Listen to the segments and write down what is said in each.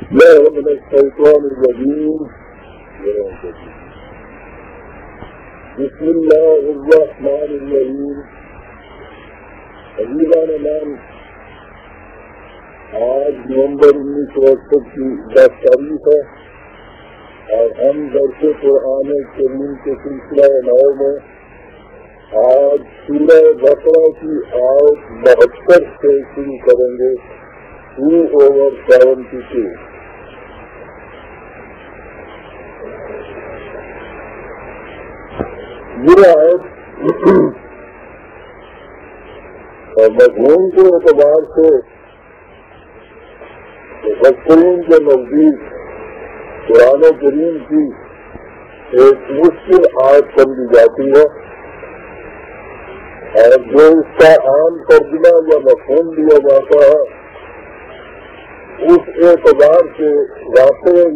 الله من الشيطان الرجيم. بسم الله الرحمن الرحيم. عزیزان نام، آج نومبر 1968 کی 10 تاریخ ہے اور ہم درس قرآن کریم کے سلسلہ 9 میں آج سورہ بقرہ کی آیت 72 سے شروع کریں گے. 2/72. یہ آیت اور مضمون کے اعتبار سے مفسرین کے نزدیک قرآن کریم کی ایک مشکل آیت سمجھی جاتی ہے اور جو اس کا عام ترجمہ یا مفہوم دیا جاتا ہے اس اعتبار سے واقعی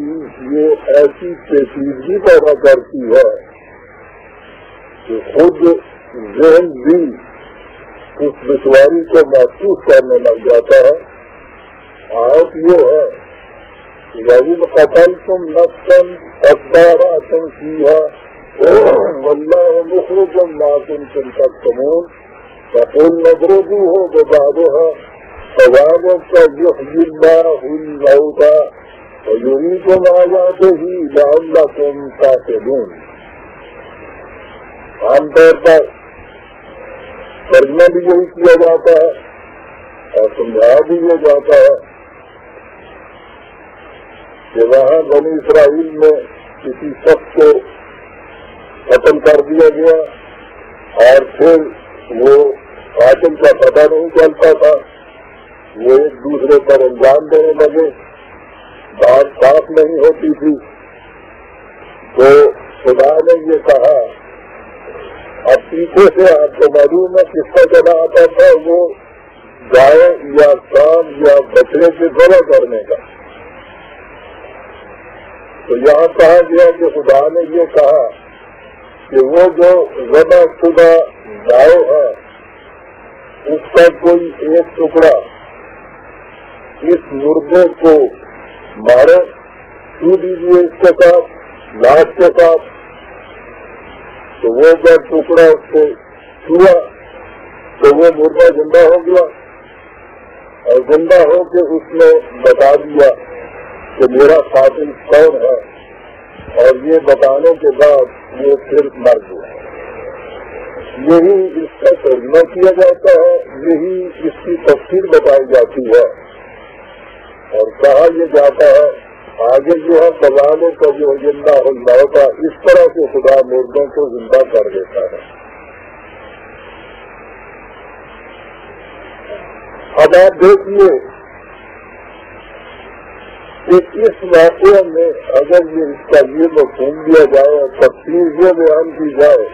یہ ایسی پیچیدگی پیدا کرتی ہے کہ خود ذہن بھی اس دشواری کو محسوس کرنے لگ جاتا ہے. آیت یہ ہے کہ وَإِذْ قَتَلْتُمْ نَفْسًا فَادَّارَأْتُمْ فِيهَا وَاللَّهُ مُخْرِجٌ مَا كُنتُمْ تَكْتُمُونَ فَقُلْنَا اضْرِبُوهُ بِبَعْضِهَا كَذَلِكَ يُحْيِي اللَّهُ الْمَوْتَى وَيُرِيكُمْ آيَاتِهِ لَعَلَّكُمْ تَعْقِلُونَ. عام طور پر ترجمہ بھی یہی کیا جاتا ہے اور سمجھایا بھی یہ جاتا ہے کہ وہاں بنی اسرائیل میں کسی شخص کو قتل کر دیا گیا اور پھر وہ قاتل کا پتہ نہیں چلتا تھا. وہ ایک دوسرے پر انجام دینے لگے، بات صاف نہیں ہوتی تھی. تو خدا نے یہ کہا، اب پیچھے سے آپ کو معلوم ہے کس کا چلا آتا تھا، وہ گائے یا کام یا بچڑے سے ذبح کرنے کا. تو یہاں کہا گیا کہ خدا نے یہ کہا کہ وہ جو ذبح شدہ گائے ہے اس کا کوئی ایک ٹکڑا اس مردے کو مارے، چھو دیجیے اس کے ساتھ، لاش کے ساتھ. تو وہ جب ٹکڑا اس کو چھوا تو وہ مردہ زندہ ہو گیا اور زندہ ہو کے اس نے بتا دیا کہ میرا قاتل کون ہے، اور یہ بتانے کے بعد وہ پھر مر گیا. یہی اس کا ترجمہ کیا جاتا ہے، یہی اس کی تفسیر بتائی جاتی ہے اور کہا یہ جاتا ہے آگے جو ہے سوالوں کا جو زندہ ہوتا اس طرح سے خدا مردوں کو زندہ کر دیتا ہے. اب آپ دیکھیے کہ اس واقعے میں اگر یہ اس کا یہ مفہوم دیا جائے اور تفصیل یہ بیان کی جائے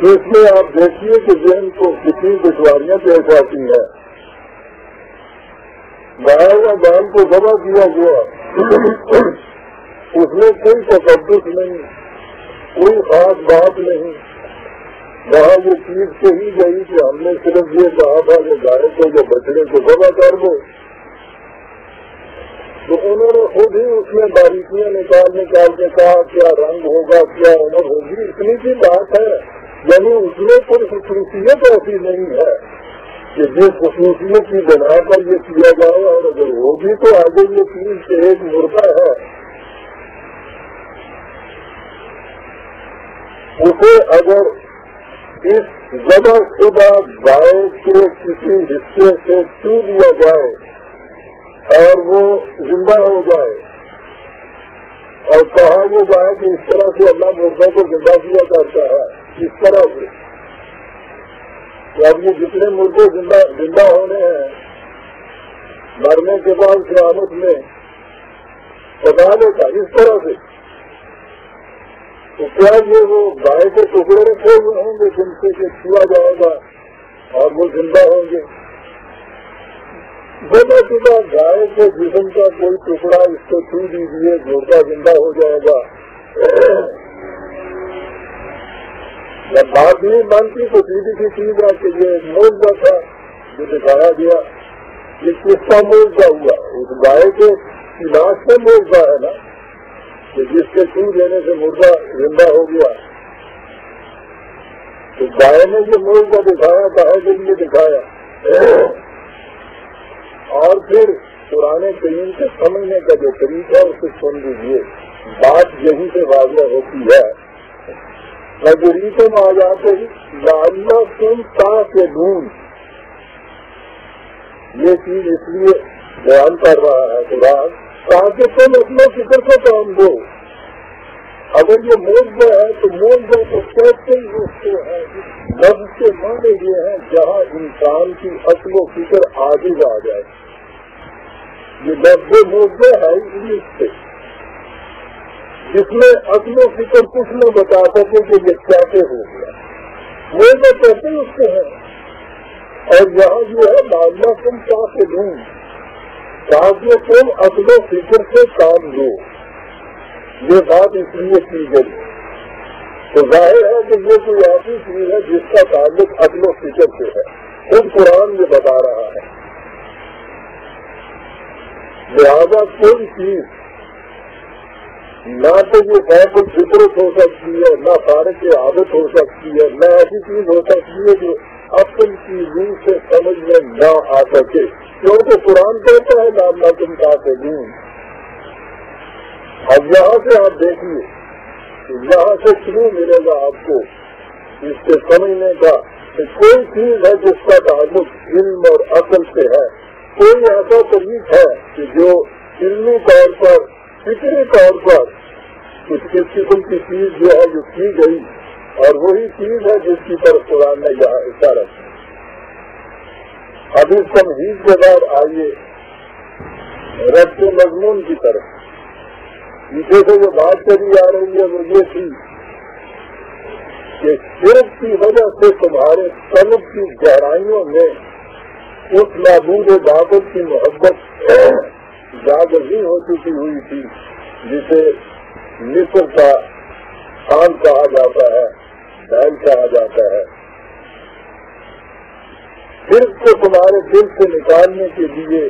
تو اس میں آپ دیکھیے کہ ذہن کو کتنی دشواریاں پیش آتی ہیں. گائے یا گائے کو ذبح کیا گیا، اس میں کوئی تقدس نہیں، کوئی خاص بات نہیں. وہاں وہ چیز سے ہی گئی کہ ہم نے صرف یہ کہا تھا کہ گائے کو یا بچڑے کو ذبح کر دو. تو انہوں نے خود ہی اس میں باریکیاں نکال کے کہا کیا رنگ ہوگا، کیا عمر ہوگی. اتنی سی بات ہے، یعنی اس میں کوئی خصوصیت ایسی نہیں ہے کہ جس خصوصیت کی بنا پر یہ کیا جائے، اور اگر ہوگی تو آگے یہ چیز سے ایک مردہ ہے اسے اگر اس ذبح شدہ گائے کے کسی حصے سے چھو دیا جائے اور وہ زندہ ہو جائے اور کہا وہ جائے کہ اس طرح سے اللہ مردہ کو زندہ کیا کرتا ہے، اس طرح سے اب یہ جتنے مردے زندہ ہونے ہیں مرنے کے بعد قیامت میں بتا دیتا اس طرح سے. تو کیا یہ وہ گائے کے ٹکڑے رکھے ہوئے ہوں گے جن سے کہ چھوا جائے گا اور وہ زندہ ہوں گے؟ ذبح شدہ گائے کے جسم کا کوئی ٹکڑا اس کو چھو دیجیے، مردہ زندہ ہو جائے گا. جب بات نہیں مانتی تو سیدھی سی چیز ہے کہ یہ معجزہ تھا، جو دکھایا گیا یہ کس کا موضوع ہوا؟ اس گائے کے علاج کا موضوع ہے نا کہ جس کے چھو دینے سے مردہ زندہ ہو گیا. تو گائے نے جو موضوع دکھایا گائے کے لیے دکھایا. اور پھر قرآن کریم کے سمجھنے کا جو طریقہ ہے اسے سن لیجیے. بات یہی سے واضح ہوتی ہے. نظریتوں میں آ جاتے ہی لعلکم تعقلون یہ چیز اس لیے بیان کر رہا ہے قرآن تاکہ تم اپنے فکر کو کام دو. اگر یہ موضوع ہے تو موضوع کو کہتے ہی اس کو ہے لفظ کے معنی یہ ہیں جہاں انسان کی عقل و فکر عاجز آ جائے. یہ لفظ موضوع ہے انگلش سے جس میں عقل و فکر کچھ نہ بتا سکے کہ یہ کیسے ہو گیا. موضوع کہتے ہی اس کو ہے. اور یہاں جو ہے معاملہ تم چاہتے دوں تاکہ تم عقل و فکر سے کام دو. یہ بات اس لیے کی گئی. تو ظاہر ہے کہ یہ کوئی ایسی چیز ہے جس کا تعلق عقل و فکر سے ہے. خود قرآن یہ بتا رہا ہے. لہذا کوئی چیز نہ تو یہ فیض فطرت ہو سکتی ہے نہ فارغ عادت ہو سکتی ہے نہ ایسی چیز ہو سکتی ہے جو عقل کی روح سے سمجھ میں نہ آ سکے. کیونکہ قرآن کہتا ہے نام تم تعقلون. اب یہاں سے آپ دیکھیے یہاں سے شروع ملے گا آپ کو اس سے سمجھنے کا کہ کوئی چیز ہے جس کا تعلق علم اور عقل سے ہے. کوئی ایسا طریق ہے کہ جو علمی طور پر فکری طور پر کچھ قسم کی چیز جو ہے جو کی گئی اور وہی چیز ہے جس کی طرف قرآن نے یہاں اشارہ کیا. اب اس تمہید کے بعد آئیے رب کے مضمون کی طرف. پیچھے سے جو بات کری آ رہی ہے وہ یہ تھی کہ شرک کی وجہ سے تمہارے قلب کی گہرائیوں میں اس معبود باطل کی محبت جاگزی ہو چکی ہوئی تھی جسے مصر کا خان کہا جاتا ہے بیل کہا جاتا ہے. صرف کو تمہارے دل سے نکالنے کے لیے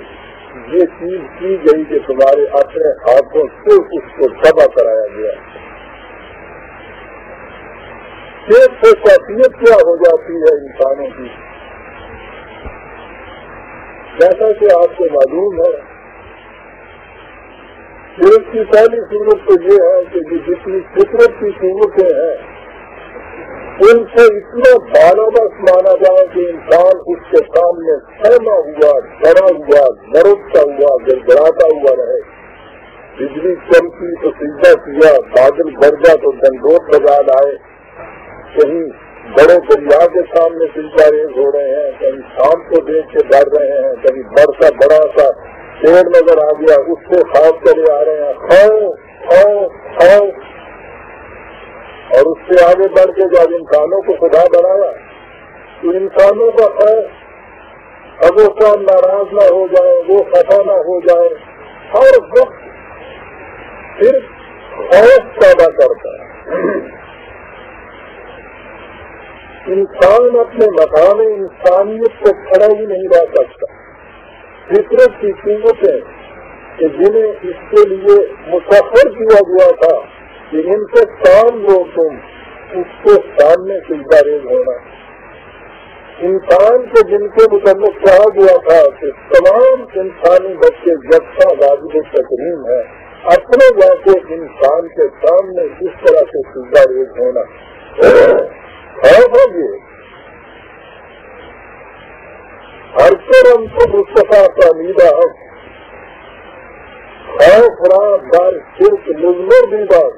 یہ چیز کی گئی کہ تمہارے اپنے ہاتھوں سے اس کو تباہ کرایا گیا. صرف سے کیفیت کیا ہو جاتی ہے انسانوں کی جیسا کہ آپ کو معلوم ہے. صرف کی پہلی صورت تو یہ ہے کہ جتنی فطرت کی صورتیں ہیں ان سے اتنا بالابس مانا جائے کہ انسان اس کے سامنے سہما ہوا ڈرا ہوا لرزتا ہوا گڑگڑاتا ہوا رہے. بجلی چمکی تو سجدہ کیا بادل گرجا تو ڈنڈوت لگا لائے. کہیں بڑے دریا کے سامنے سجدہ ریز ہو رہے ہیں کہیں شام کو دیکھ کے ڈر رہے ہیں کہیں برسا بڑا سا پیڑ نظر آ گیا اس سے خواب چلے آ رہے ہیں کھاؤ کھاؤ کھاؤ. اور اس سے آگے بڑھ کے جب انسانوں کو خدا بنایا تو انسانوں کا خیر اب وہ کام ناراض نہ ہو جائے وہ خطا نہ ہو جائے ہر وقت صرف خوف پیدا کرتا ہے. انسان اپنے مقام انسانیت کو کھڑا ہی نہیں رہ سکتا. فطرت کی قوتیں کہ جنہیں اس کے لیے مسخر کیا گیا تھا کہ ان سے کام لو تم اس کے سامنے سجدہ ریز ہونا. انسان کو جن کے متعلق کہا گیا تھا کہ تمام انسانی بچے یکساں واجب تکریم ہے اپنے جیسے انسان کے سامنے اس طرح سے سجدہ ریز ہونا ہے. ہر کرم کو مصطفیٰ کا میرا خوف راہ دار صرف مزمر بھی بات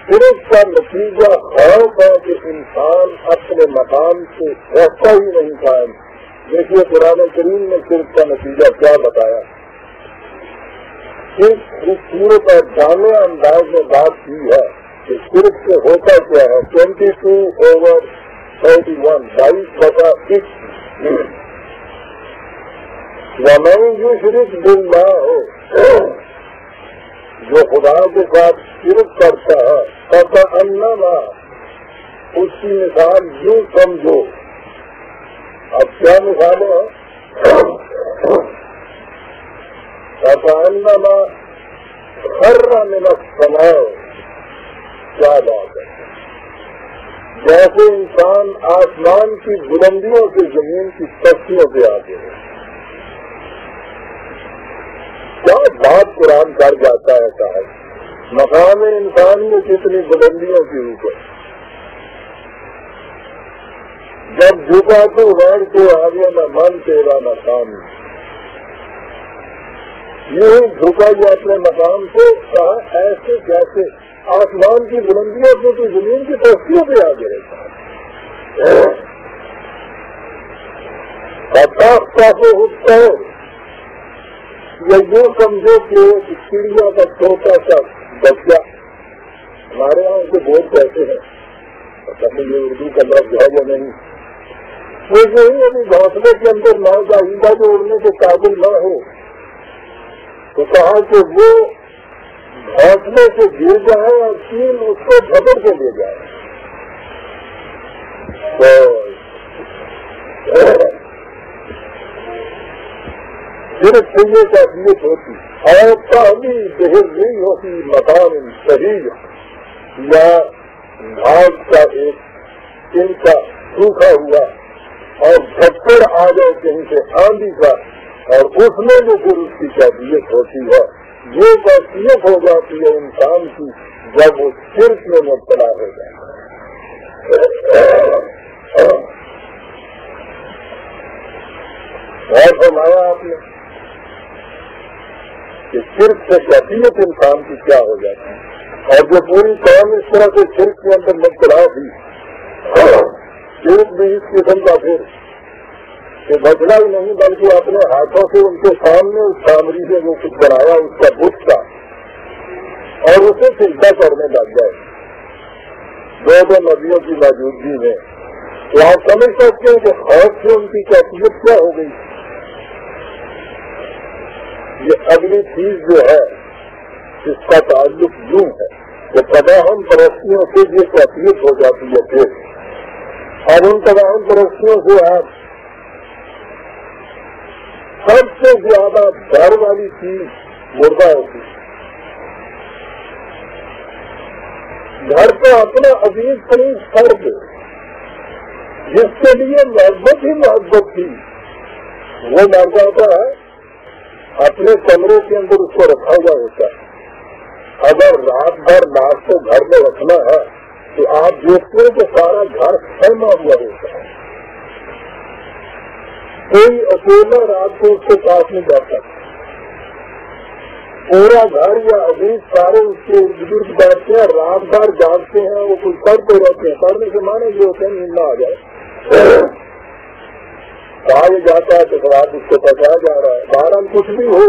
صرف کا نتیجہ خوف ہے کہ انسان اپنے مقام سے رہتا ہی نہیں قائم. دیکھیے قرآن کریم نے صرف کا نتیجہ کیا بتایا. صرف خوبصورت اور جامع انداز میں بات کی ہے کہ صرف سے ہوتا کیا ہے. 22/31 22/6 ومن یشرک باللہ ہو جو خدا کے ساتھ شرک کرتا ہے فکأنما اس کی مثال یوں سمجھو اب کیا مثالیں ہیں؟ فَكَأَنَّمَا خَرَّ مِنَ السَّمَاءِ، کیا بات ہے، جیسے انسان آسمان کی بلندیوں سے زمین کی پستیوں پہ آ گئے. کیا بات قرآن کر جاتا ہے صاحب. مقام انسان میں کتنی بلندیوں کے اوپر جب جھکا تو غیر کو آگے نہ من تیرا نہ کام، یوں جھکا یہ اپنے مقام سے کہا ایسے جیسے آسمان کی بلندیوں سے تو زمین کی پستیوں پہ آگے رہتا ہے. ہوتا ہے یا یوں سمجھو کہ چڑیا کا چھوٹا سا بچہ، ہمارے یہاں اسے بہت کہتے ہیں، پتہ نہیں یہ اردو کا لفظ ہے یا نہیں، وہ یہی ابھی گھونسلے کے اندر نہ آئندہ جو اڑنے کے قابل نہ ہو تو کہا کہ وہ گھونسلے سے گر جائے اور چیل اس کو پکڑ کے لے جائے. صرف یہ کیفیت ہوتی اور پہلی بہر نہیں ہوتی مکان صحیح یا گھاس کا ایک ان کا سوکھا ہوا اور جھپڑ آ جائے کہیں سے آندھی کا، اور اس میں جو پھر اس کی کیفیت ہوتی ہے یہ کیفیت ہو جاتی ہے انسان کی جب وہ شرک میں مبتلا ہو جاتا ہے. اور فرمایا آپ نے کہ شرک سے کیفیت انسان کی کیا ہو جاتی ہے، اور جو پوری قوم اس طرح سے شرک کے اندر مبتلا تھی، شرک بھی اس قسم کا پھر کہ بدلا ہی نہیں بلکہ اپنے ہاتھوں سے ان کے سامنے اس سامری سے وہ کچھ بنایا اس کا بت کا اور اسے سجدہ کرنے لگ گئے دو نبیوں کی موجودگی میں. تو آپ سمجھ سکتے ہیں کہ خوف سے ان کی کیفیت کیا ہو گئی. یہ اگلی چیز جو ہے اس کا تعلق یوں ہے کہ تباہم پرستیوں سے یہ کیفیت ہو جاتی ہے پھر، اور ان تباہم پرستیوں سے آپ سب سے زیادہ ڈر والی چیز مردہ ہوتی ہے. گھر کا اپنا عزیز ترین فرد جس کے لیے محبت ہی محبت تھی وہ مر جاتا ہے، اپنے کمرے کے اندر اس کو رکھا ہوا ہوتا ہے. اگر رات بھر لاش کو گھر میں رکھنا ہے تو آپ دیکھتے ہیں کہ سارا گھر سہما ہوا ہوتا ہے، کوئی اکیلا رات کو اس کے پاس نہیں جاتا، پورا گھر یا عزیز سارے اس کے بزرگ بیٹھتے ہیں، رات بھر جاگتے ہیں، وہ کچھ پڑھتے رہتے ہیں. پڑھنے کے معنی یہ ہوتے ہیں نیند نہ آ جائے، کہا یہ جاتا ہے تو رات اس کو پکایا جا رہا ہے. بہرحال کچھ بھی ہو،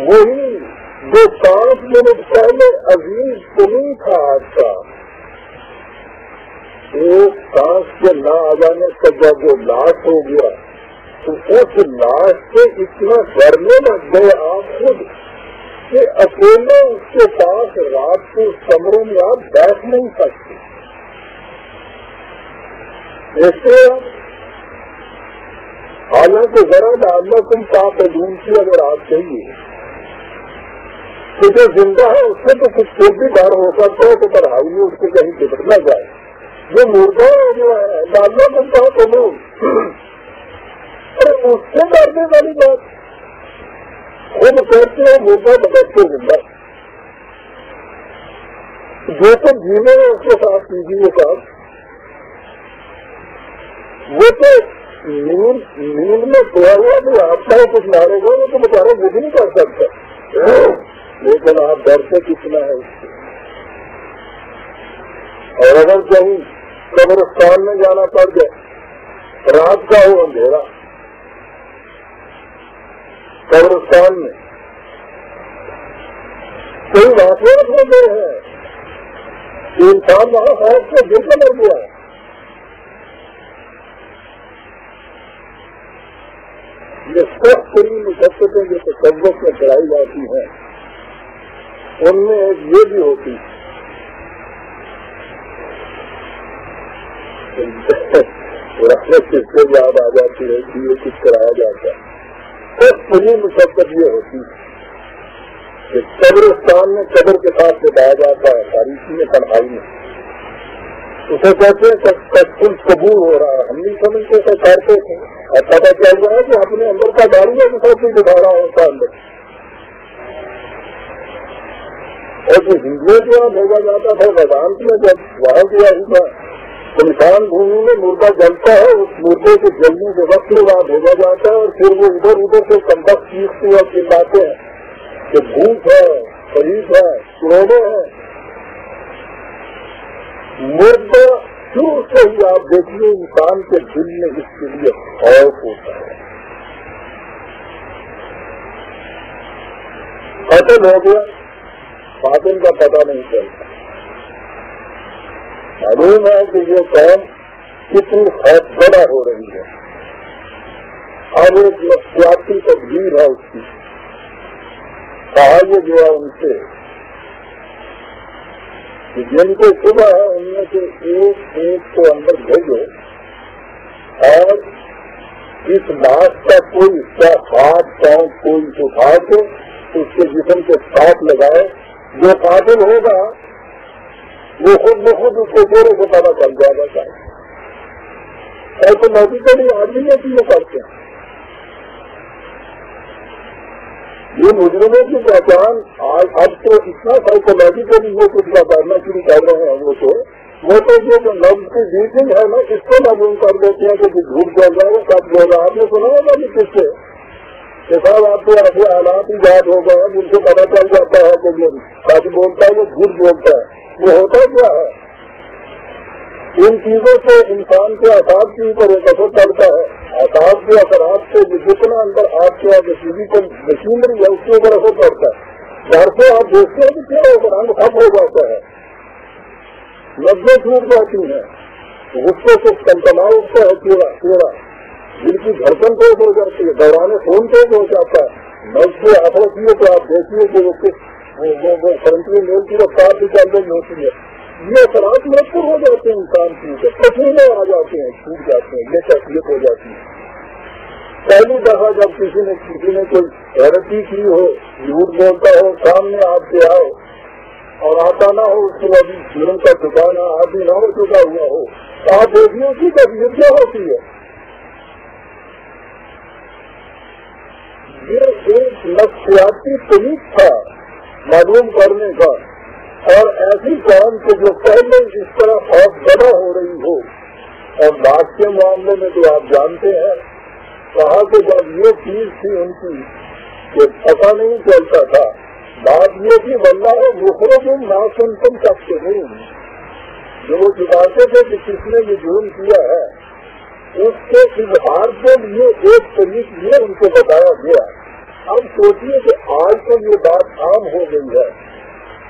وہی جو 5 منٹ پہلے عزیز تمہیں تھا آج کا ایک سانس کے نہ آ جانے کا جب وہ لاش ہو گیا تو اس لاش سے اتنا ڈرنے لگ گئے آپ خود کہ اکیلے اس کے پاس رات کو اس کمرے میں آپ بیٹھ نہیں سکتے. ایسے حالانکہ ذرا ڈالنا تم پاپ کی اگر آپ چاہیے تو جو زندہ ہے اس سے تو کچھ پھر بھی ڈر ہو سکتا ہے کہ پڑھائی میں اس کو کہیں بگڑ نہ جائے. جو مردہ جو ہے ڈالنا تم پاپ اس سے ڈرنے والی بات خود کہتے ہیں مردہ بچے زندہ جو تو جینے میں اس کے ساتھ کیجیے صاحب، وہ تو نیند میں سویا ہوا بھی آپ کا کچھ مارے گا وہ تو بچارا وہ بھی نہیں کر سکتا، لیکن آپ ڈرتے کتنا ہے اس سے. اور اگر کہیں قبرستان میں جانا پڑ جائے، رات کا ہو اندھیرا قبرستان میں، کوئی واقعات ہو گئے ہیں کہ انسان وہاں خوف سے گر کے مر گیا ہے. یہ سب ترین مشقتیں جو تصوف میں چلائی جاتی ہیں ان میں ایک یہ بھی ہوتی رکھنے سے یاد آ جاتی ہے کہ یہ کچھ کرایا جاتا ہے. بس پوری مشقت یہ ہوتی ہے کہ قبرستان میں قبر کے ساتھ بتایا جاتا ہے تاریخی میں تنہائی میں. اسے کہتے ہیں تکل قبول ہو رہا ہے. ہم نہیں سمجھتے کہ کرتے تھے اور پتا چل رہا ہے کہ اپنے اندر کا داری ہے کہ سب کچھ دکھا رہا ہوتا اندر. اور جو ہندوؤں کے یہاں بھیجا جاتا تھا ویدانت میں جب وہاں گیا ہوا سمشان بھومی میں مردہ جلتا ہے اس مردے کے جلنے کے وقت میں وہاں بھیجا جاتا ہے اور پھر وہ ادھر ادھر سے کمبخت چیختے اور چلاتے ہیں کہ بھوک ہے شریف ہے کروڑوں ہے. مردہ شروع سے ہی آپ دیکھیے انسان کے دل میں اس کے لیے خوف ہوتا ہے. قتل ہو گیا قاتل کا پتہ نہیں چلتا. معلوم ہے کہ یہ قوم کتنی خیف زدہ ہو رہی ہے. اب ایک نفسیاتی تدبیر ہے اس کی. کہا یہ گیا ان سے کہ جن کو صبح ہے ان میں سے ایک ایک کو اندر بھیجو اور اس بات کا کوئی حصہ ہاتھ پاؤں کوئی اٹھا کے اس کے جسم کے ساتھ لگائے. جو قاتل ہوگا وہ خود بخود اس کے چہرے کو پتا چل جائے گا. سائیکولوجیکلی آدمی یہ چیزیں کرتے ہیں. یہ مجرموں کی پہچان اب تو اتنا سائیکولوجیکلی وہ کچھ کرنا شروع کر رہے ہیں. وہ تو یہ جو لفظ کی ریٹنگ ہے نا اس کو معلوم کر دیتے ہیں کہ جھوٹ بول رہا ہے سچ بول رہا ہے. آپ نے سنا ہوگا کہ کس سے کہ صاحب آپ کو ایسے حالات ہی یاد ہو گئے جن سے پتا چل جاتا ہے کہ یہ سچ بولتا ہے وہ جھوٹ بولتا ہے. وہ ہوتا کیا ہے ان چیزوں سے انسان کے اعصاب کے اوپر ایک اثر پڑتا ہے. اعصاب کے اثرات سے جتنا اندر آپ کے کسی کو مشینری ہے اس کے اوپر اثر پڑتا ہے. گھر سے آپ دیکھتے ہیں کہ کیا ہوگا رنگ ختم ہو جاتا ہے لفظیں چھوٹ جاتی ہیں غصے سے کنٹنا اٹھتا ہے چہرہ دل کی دھڑکن تیز ہو جاتی ہے دورانے خون تیز ہو جاتا ہے. نفس سے افرادیوں کو آپ دیکھیے کہ وہ سنٹری میل کی رفتار بھی چل رہی ہوتی ہے. یہ اثرات مرتب ہو جاتے ہیں انسان کی اوپر پسینے آ جاتے ہیں چھوٹ جاتے ہیں یہ کیفیت ہو جاتی ہے. پہلی دفعہ جب کسی نے کوئی غلطی کی ہو جھوٹ بولتا ہو سامنے آپ سے آؤ اور آتا نہ ہو اس کو ابھی جرم کا ٹھکانا آدمی نہ ہو چکا ہوا ہو تو آپ دیکھیے اس کی کیفیت کیا ہوتی ہے. یہ ایک نفسیاتی طریق تھا معلوم کرنے کا. اور ایسی قوم کے جو پہلے اس طرح خوف زدہ ہو رہی ہو اور بات کے معاملے میں تو آپ جانتے ہیں کہا کہ جب یہ چیز تھی ان کی کہ پتہ نہیں چلتا تھا. بات یہ تھی واللہ مخرج نہ سن تم سکتے نہیں جو وہ چکاتے تھے کہ کس نے یہ جرم کیا ہے اس کے اظہار کے لیے ایک طریق یہ ان کو بتایا گیا. اب سوچیے کہ آج تو یہ بات عام ہو گئی ہے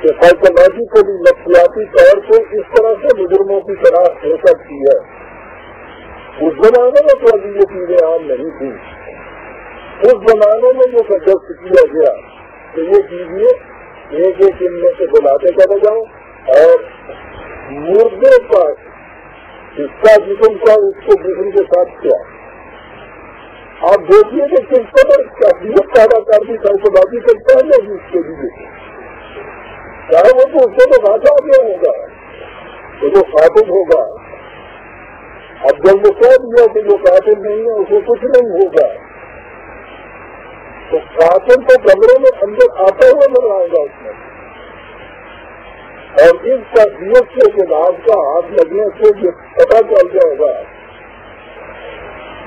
کہ سائیکولوجیکلی نفسیاتی طور سے اس طرح سے مجرموں کی شناخت ہو سکتی ہے. اس زمانے میں تو ابھی یہ چیزیں عام نہیں تھی. اس زمانے میں یہ سجست کیا گیا کہ یہ چیزیں ایک ایک ان میں سے بلاتے چلے جاؤ اور مردے پر حصہ جسم کا اس کو جسم کے ساتھ کیا. آپ دیکھیے کہ کس قدر کیفیت پیدا کر دی سائیکولوجیکل پہلے بھی اس کے لیے چاہے وہ تو اس کو تو بھاجا گیا ہوگا تو وہ قاتل ہوگا. اب جب وہ کہہ دیا کہ وہ قاتل نہیں ہے اسے کچھ نہیں ہوگا تو قاتل تو کمرے میں اندر آتا ہوا نظر آئے گا اس میں. اور اس کیفیت سے جناب کا ہاتھ لگنے سے یہ پتا چل جائے گا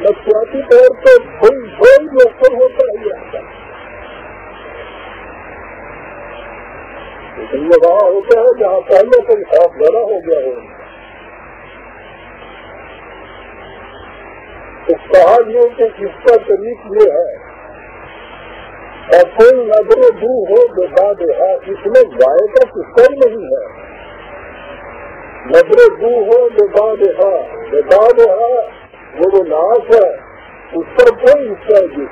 نفسیاتی طور پہ بڑی موقع ہوتا ہے آتا ہے. لیکن یہ وہاں ہوتا ہے جہاں پہلے سے خوف زدہ ہو گیا ہو. تو کہا یہ کہ اس کا طریق یہ ہے اور کوئی نظر دو ہو بتا دے اس میں گائے کا سسٹم نہیں ہے. نظر دو ہو بتا دے وہ ناش ہے اس پر کوئی حصہ ہے.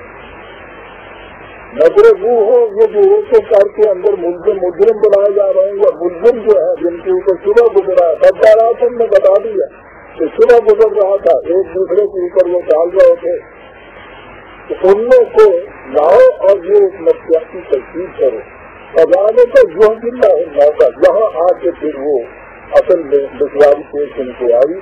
نظر دو ہو یہ جو ایک کر کے اندر مجرم بنائے جا رہے ہیں یا ملزم جو ہے جن کے اوپر صبح گزرا ہے سب نے بتا دیا صبح گزر رہا تھا، ایک دوسرے کے اوپر وہ ڈال رہے تھے، تو ان میں سے لاؤ اور یہ ایک نفسیاتی تجدید کرو، بجانے کا جو دلہ ہے موقع یہاں آ کے پھر وہ اصل میں دشواری پیش ان کو آئی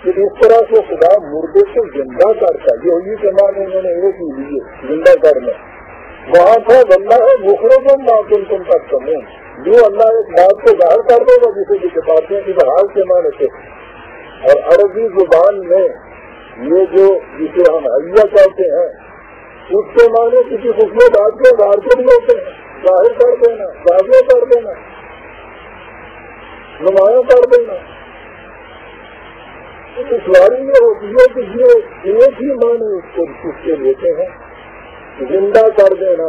کہ اس طرح سے خدا مردے کو زندہ کرتا ہے. یہ ہوئی کہ انہوں نے ایک ہی لیے زندہ کرنا وہاں تھا بندہ ہے مخرج معقول تم تک سمون، جو اللہ ایک بات کو ظاہر کر دے گا جسے بھی کتابیں کی بحال کے معنی سے. اور عربی زبان میں یہ جو جسے ہم حیہ کہتے ہیں اس کے معنی کسی خصوصی بات کو ظاہر کر ہوتے ہیں، ظاہر کر دینا، واضح کر دینا، نمایاں کر دینا. دشواری یہ ہوتی ہے کہ یہ ایک ہی معنی اس کے لیتے ہیں زندہ کر دینا.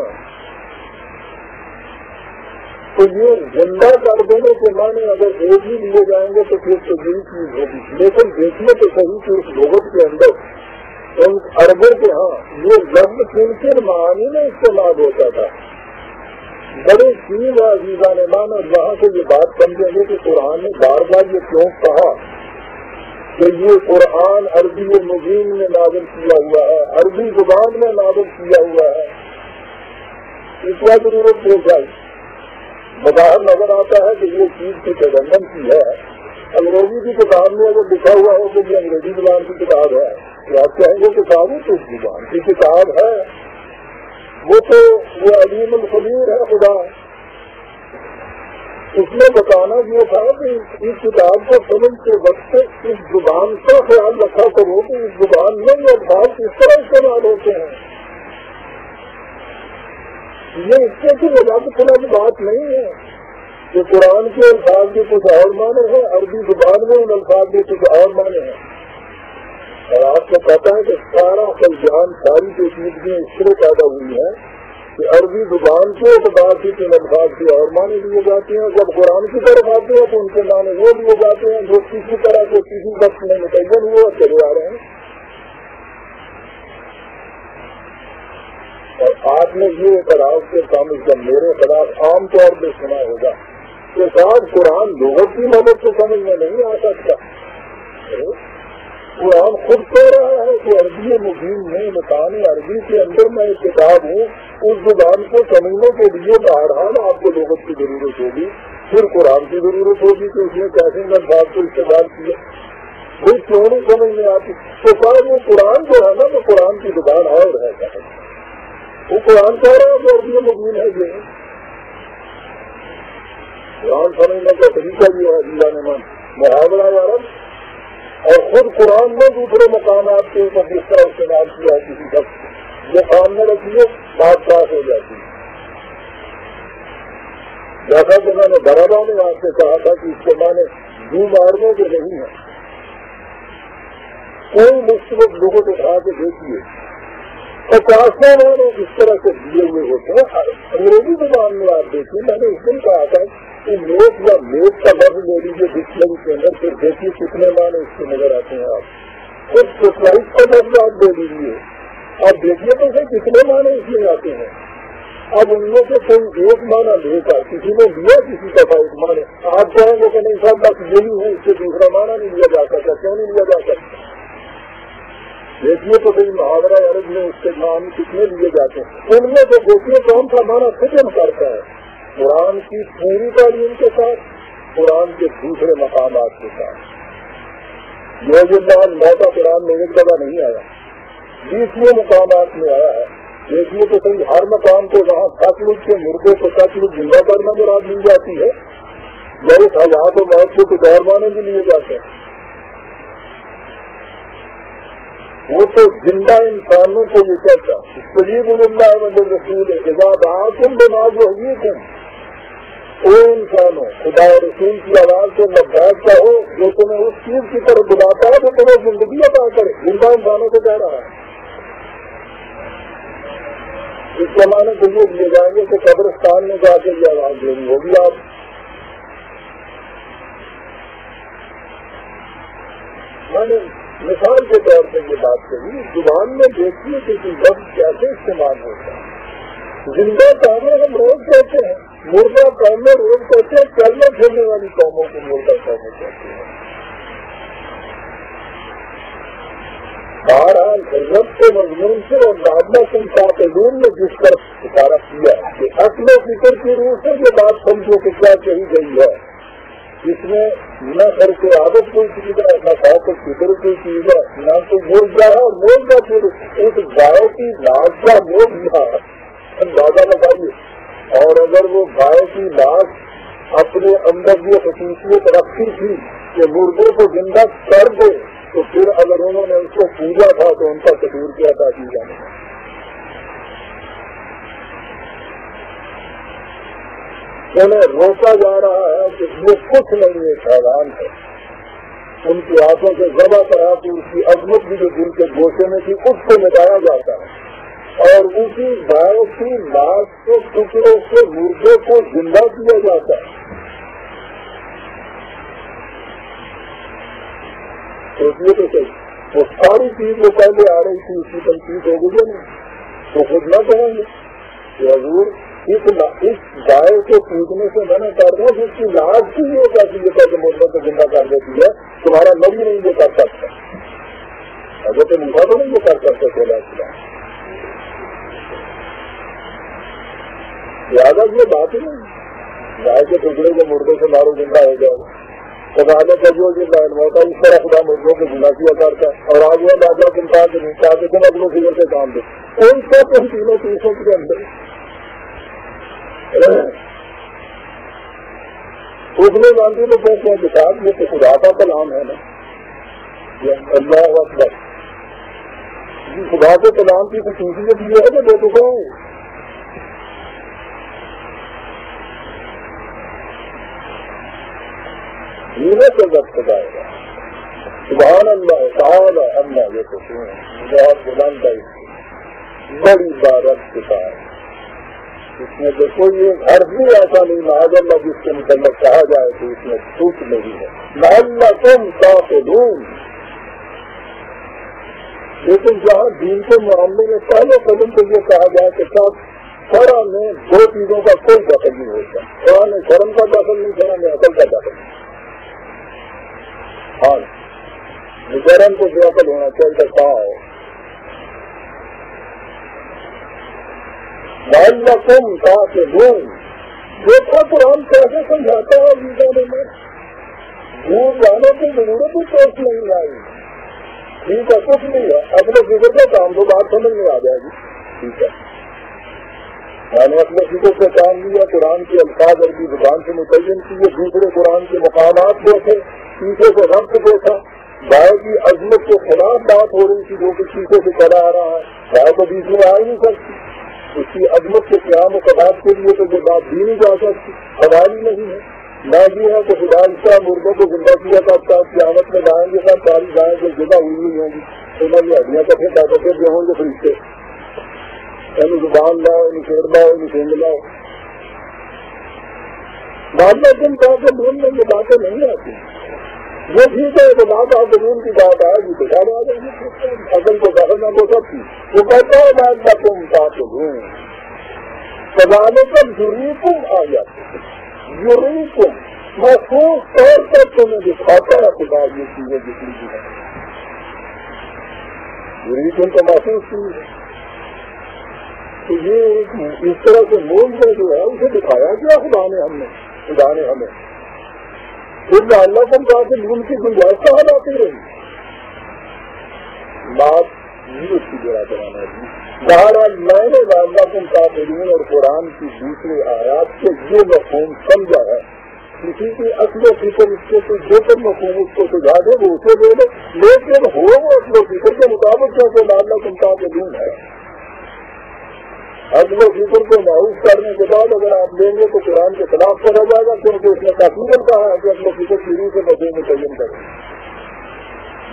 تو یہ زندہ کر دینے کے معنی اگر ایک ہی لیے جائیں گے تو پھر تو یہی چیز ہوگی. لیکن دیکھنے تو صحیح کہ اس لغت کے اندر ان عربوں کے ہاں یہ لفظ کن معانی میں استعمال ہوتا تھا. بڑی چیز ہے عزیزان مان، اور وہاں سے یہ بات سمجھیں گے کہ قرآن نے بار بار یہ کیوں کہا کہ یہ قرآن عربی مبین میں نازل کیا ہوا ہے، عربی زبان میں نازل کیا ہوا ہے. اس کیا ضرورت پیش آئی؟ بظاہر نظر آتا ہے کہ یہ چیز کی تدندن کی ہے. انگریزی کی کتاب میں اگر لکھا ہوا ہو کہ یہ انگریزی زبان کی کتاب ہے تو آپ کہیں گے کہ صاحب تو زبان کی کتاب ہے، وہ تو وہ علیم الخبیر ہے خدا. اس میں بتانا یہ تھا کہ اس کتاب کو سمجھتے وقت اس زبان کا خیال رکھا کرو کہ اس زبان میں یہ الفاظ کس طرح استعمال ہوتے ہیں. یہ اس سے کوئی وجہ خلا کی بات نہیں ہے کہ قرآن کے الفاظ کے کچھ اور معنی ہیں، عربی زبان میں ان الفاظ کے کچھ اور معنی ہیں. اور آپ کو پتا ہے کہ سارا خلجان ساری پیچیدگیاں اس طرح پیدا ہوئی ہیں کہ عربی زبان کے اعتبار سے ان الفاظ کے اور معنی لیے جاتے ہیں، جب قرآن کی طرف آتے ہیں تو ان کے معنی وہ لیے جاتے ہیں جو کسی طرح سے کسی وقت میں متعین ہوئے اور چلے آ رہے ہیں. اور آپ نے یہ اعتراض کے سامنے جب میرے خلاف عام طور پہ سنا ہوگا کہ صاحب قرآن لغت کی مدد سے سمجھ میں نہیں آ سکتا. قرآن خود کہہ رہا ہے کہ عربی مبین میں مکان عربی کے اندر میں ایک کتاب ہوں، اس زبان کو سمجھنے کے لیے بہرحال آپ کو لغت کی ضرورت ہوگی، پھر قرآن کی ضرورت ہوگی کہ اس نے کیسے الفاظ کو استعمال کیا. بھائی کیوں نہیں سمجھ میں آتی؟ تو صاحب وہ قرآن جو ہے نا وہ قرآن کی زبان اور ہے، وہ قرآن کہہ رہا ہے کہ عربی مبین ہے. یہ قرآن سمجھنے کا طریقہ یہ ہے اللہ نے محاورہ عرب، اور خود قرآن نے دوسرے مقامات کے اوپر جس طرح استعمال کیا ہے کسی شخص جو سامنے رکھیے بات صاف ہو جاتی ہے. جیسا کہ میں نے برابر میں آپ سے کہا تھا کہ اس کے معنی جو مارنے کے نہیں ہے. کوئی مختلف لوگوں کو اٹھا کے دیکھیے 50 معنی اس طرح سے دیے ہوئے ہوتے ہیں. انگریزی زبان میں آپ دیکھیے، میں نے اس دن کہا تھا کہ میز یا میز کا لفظ لے لیجیے ڈکشنری کے اندر، پھر دیکھیے کتنے معنی اس کے نظر آتے ہیں. آپ پھر سوسائٹ کا لفظ آپ دے دیجیے، آپ دیکھیے تو پھر کتنے معنی اس میں آتے ہیں. اب ان میں سے کوئی ایک معنی لے کر کسی نے لیا کسی کا ایک معنی، آپ کہیں گے کہ نہیں صاحب بس یہی ہے، اس سے دوسرا معنی نہیں لیا جا سکتا. کیوں نہیں لیا جا سکتا؟ دیکھیے تو بھائی محاورہ عرب میں اس کے معنی کتنے لیے جاتے ہیں. ان میں سے دیکھیے کون سا معنی ختم کرتا ہے قرآن کی پوری تعلیم کے ساتھ، قرآن کے دوسرے مقامات کے ساتھ. یہ موقع قرآن میں ایک جگہ نہیں آیا، 20 مقامات میں آیا ہے. دیکھیے تو صحیح ہر مقام کو وہاں سچ مچ کے مردے کو سچ مچ زندہ کرنا مراد مل جاتی ہے، یا اس حیات و موت کو کچھ اور معنی بھی لیے جاتے ہیں. وہ تو زندہ انسانوں کو یہ کہتا قریب اللہ مطلب رسول تم بناز ہوگی تم او انسانوں خدا رسول کی آواز سے لبیک کا ہو جو تمہیں اس چیز کی طرف بلاتا ہے تو تمہیں زندگی عطا کرے. زندہ انسانوں کو کہہ رہا ہے. اس زمانے کے لیے دیے جائیں گے کہ قبرستان میں جا کے یہ آواز دینی ہوگی. آپ میں نے مثال کے طور پہ یہ بات کہی، زبان میں دیکھیے کہ لفظ کیسے استعمال ہوتا ہے. زندہ قومیں ہم روز کہتے ہیں، مردہ قومیں روز کہتے ہیں، چلنے پھرنے والی قوموں کو مردہ قومیں کہتے ہیں. بہرحال رب کے مضمون سے اور لعلکم تعقلون نے جس طرف اشارہ کیا کہ عقل و فکر کی روح سے یہ بات سمجھو کہ کیا کہی گئی ہے، جس میں نہ سر کے عادت کوئی چیز ہے، نہ خوف فکر کوئی چیز ہے، نہ تو موجہ ہے، اور موجہ پھر ایک گائے کی لاش کا موجہ اندازہ لگائیے، اور اگر وہ گائے کی لاش اپنے اندر یہ خصوصیت رکھتی تھی کہ مردے کو زندہ کر دے، تو پھر اگر انہوں نے اس کو پوجا تھا تو ان کا قصور کیا تھا کی جانے انہیں روکا جا رہا ہے کہ یہ کچھ نہیں ہے، حیران ہے، ان کی آنکھوں سے ذبح کرا کہ اس کی عظمت بھی جو دل کے گوشے میں تھی اس کو مٹایا جاتا ہے، اور اسی گائے کی لاش کے ٹکڑے سے مردے کو زندہ کیا جاتا ہے۔ سوچیے تو صحیح، وہ ساری چیز جو پہلے آ رہی تھی اس کی تنقید ہو گئی نہیں، تو خود نہ کہیں گے کہ حضور اس گائے کو پوجنے سے میں نے کر رہا ہوں، اس کی لاش کی یہ حیثیت ہے کہ مردوں کو زندہ کر دیتی ہے، تمہارا نبی نہیں یہ کر سکتا، حضرت موسیٰ تو نہیں یہ کر سکتے تھے لہٰذا یہ بات ہی نہیں، گائے کے ٹکڑے کے مردوں سے مارو زندہ ہو جائے گا، خدا نے کہو کہ لائن ہوتا اس طرح خدا مردوں کو زندہ کیا کرتا ہے، اور آج وہ دادا تم چاہتے تم اپنے فکر سے کام دے، کون سا تم تینوں چیزوں کے اندر اس میں جانتی تو کہتے ہیں کہ صاحب یہ تو خدا کا کلام ہے نا، اللہ اکبر، خدا کے کلام کی خصوصیت یہ ہے کہ بے تکا ہے، سے ضبط جائے گا، سبحان اللہ تعالی اللہ، یہ تو بہت بلند ہے، بڑی بارت کتاب، اس میں تو کوئی ایک حرف بھی ایسا نہیں معاذ اللہ جس کے متعلق کہا جائے تو اس میں چھوٹ نہیں ہے، لعلکم تعقلون۔ لیکن جہاں دین کے معاملے میں پہلے قدم کو یہ کہا جائے کہ سب شرع میں دو چیزوں کا کوئی دخل نہیں ہوتا، قرآن میں شرم کا دخل نہیں، شرع میں عقل کا دخل نہیں، ہاں شرم کو جو عقل ہونا چاہیے کہا ہو، لعلکم تعقلون، دیکھا قرآن کیسے سمجھاتا ہے جانے میں، دور جانے کی ضرورت ہی پیش نہیں آئی، ٹھیک ہے کچھ نہیں ہے، اپنے فکر کا کام تو بات سمجھ میں آ جائے گی، ٹھیک ہے، میں نے اپنے فکر سے کام لیا، قرآن کے الفاظ عربی زبان سے متعین کیے، دوسرے قرآن کے مقامات دیکھے، پیچھے سے ربط دیکھا، گائے کی عظمت کے خلاف بات ہو رہی تھی جو کہ پیچھے سے چلا آ رہا ہے، گائے کو بیچ میں آ ہی نہیں سکتی، اس کی عظمت کے قیام و قباط کے لیے تو یہ بات بھی نہیں جا سکتی، حوالی نہیں ہے، نہ بھی ہے کہ خدا اس طرح مردوں کو زندہ کیا کرتا ہے، قیامت میں لائیں گے سب ساری گائیں جو زندہ ہوئی ہوئی ہوں گی، انہوں نے ہڈیاں کٹھے طاقتیں جو ہوں گے فرشتے، یعنی زبان لاؤ، یعنی شیر لاؤ، یعنی سینگ لاؤ، بعد میں تم کہا کہ دون میں یہ باتیں نہیں آتی، یہ ٹھیک ہے کہ بات قانون کی بات آئے گی تو سارے آ جائیں گے، اصل کو دخل نہ ہو سکتی، وہ کہتا ہے بات کا تم تعقلون، کذالک یریکم آیاتہ، یریکم محسوس طور پر تمہیں دکھاتا ہے خدا یہ چیزیں جتنی بھی ہیں، یریکم تو محسوس چیز ہے، تو یہ اس طرح سے مول میں جو ہے اسے دکھایا کیا خدا نے ہمیں پھر اللہ کو کہا کہ ان کی گنجائش کہاں آتی رہی، بات یہ اس کی جگہ کرانا ہے، بہرحال میں نے اللہ کو تعقلون اور قرآن کی دوسرے آیات سے یہ مفہوم سمجھا ہے، کسی کی اصل و فکر اس کے کوئی جو کر مفہوم اس کو سجا دے وہ اسے دے دے، لیکن ہو وہ اصل و فکر کے مطابق کیونکہ اللہ کو تعقلون ہے، عدل و فکر کو معروف کرنے کے بعد اگر آپ لیں گے تو قرآن کے خلاف کرا جائے گا، کیونکہ اس نے تقریباً کہا ہے کہ عدل و فکر شروع سے مدعو متعین کریں،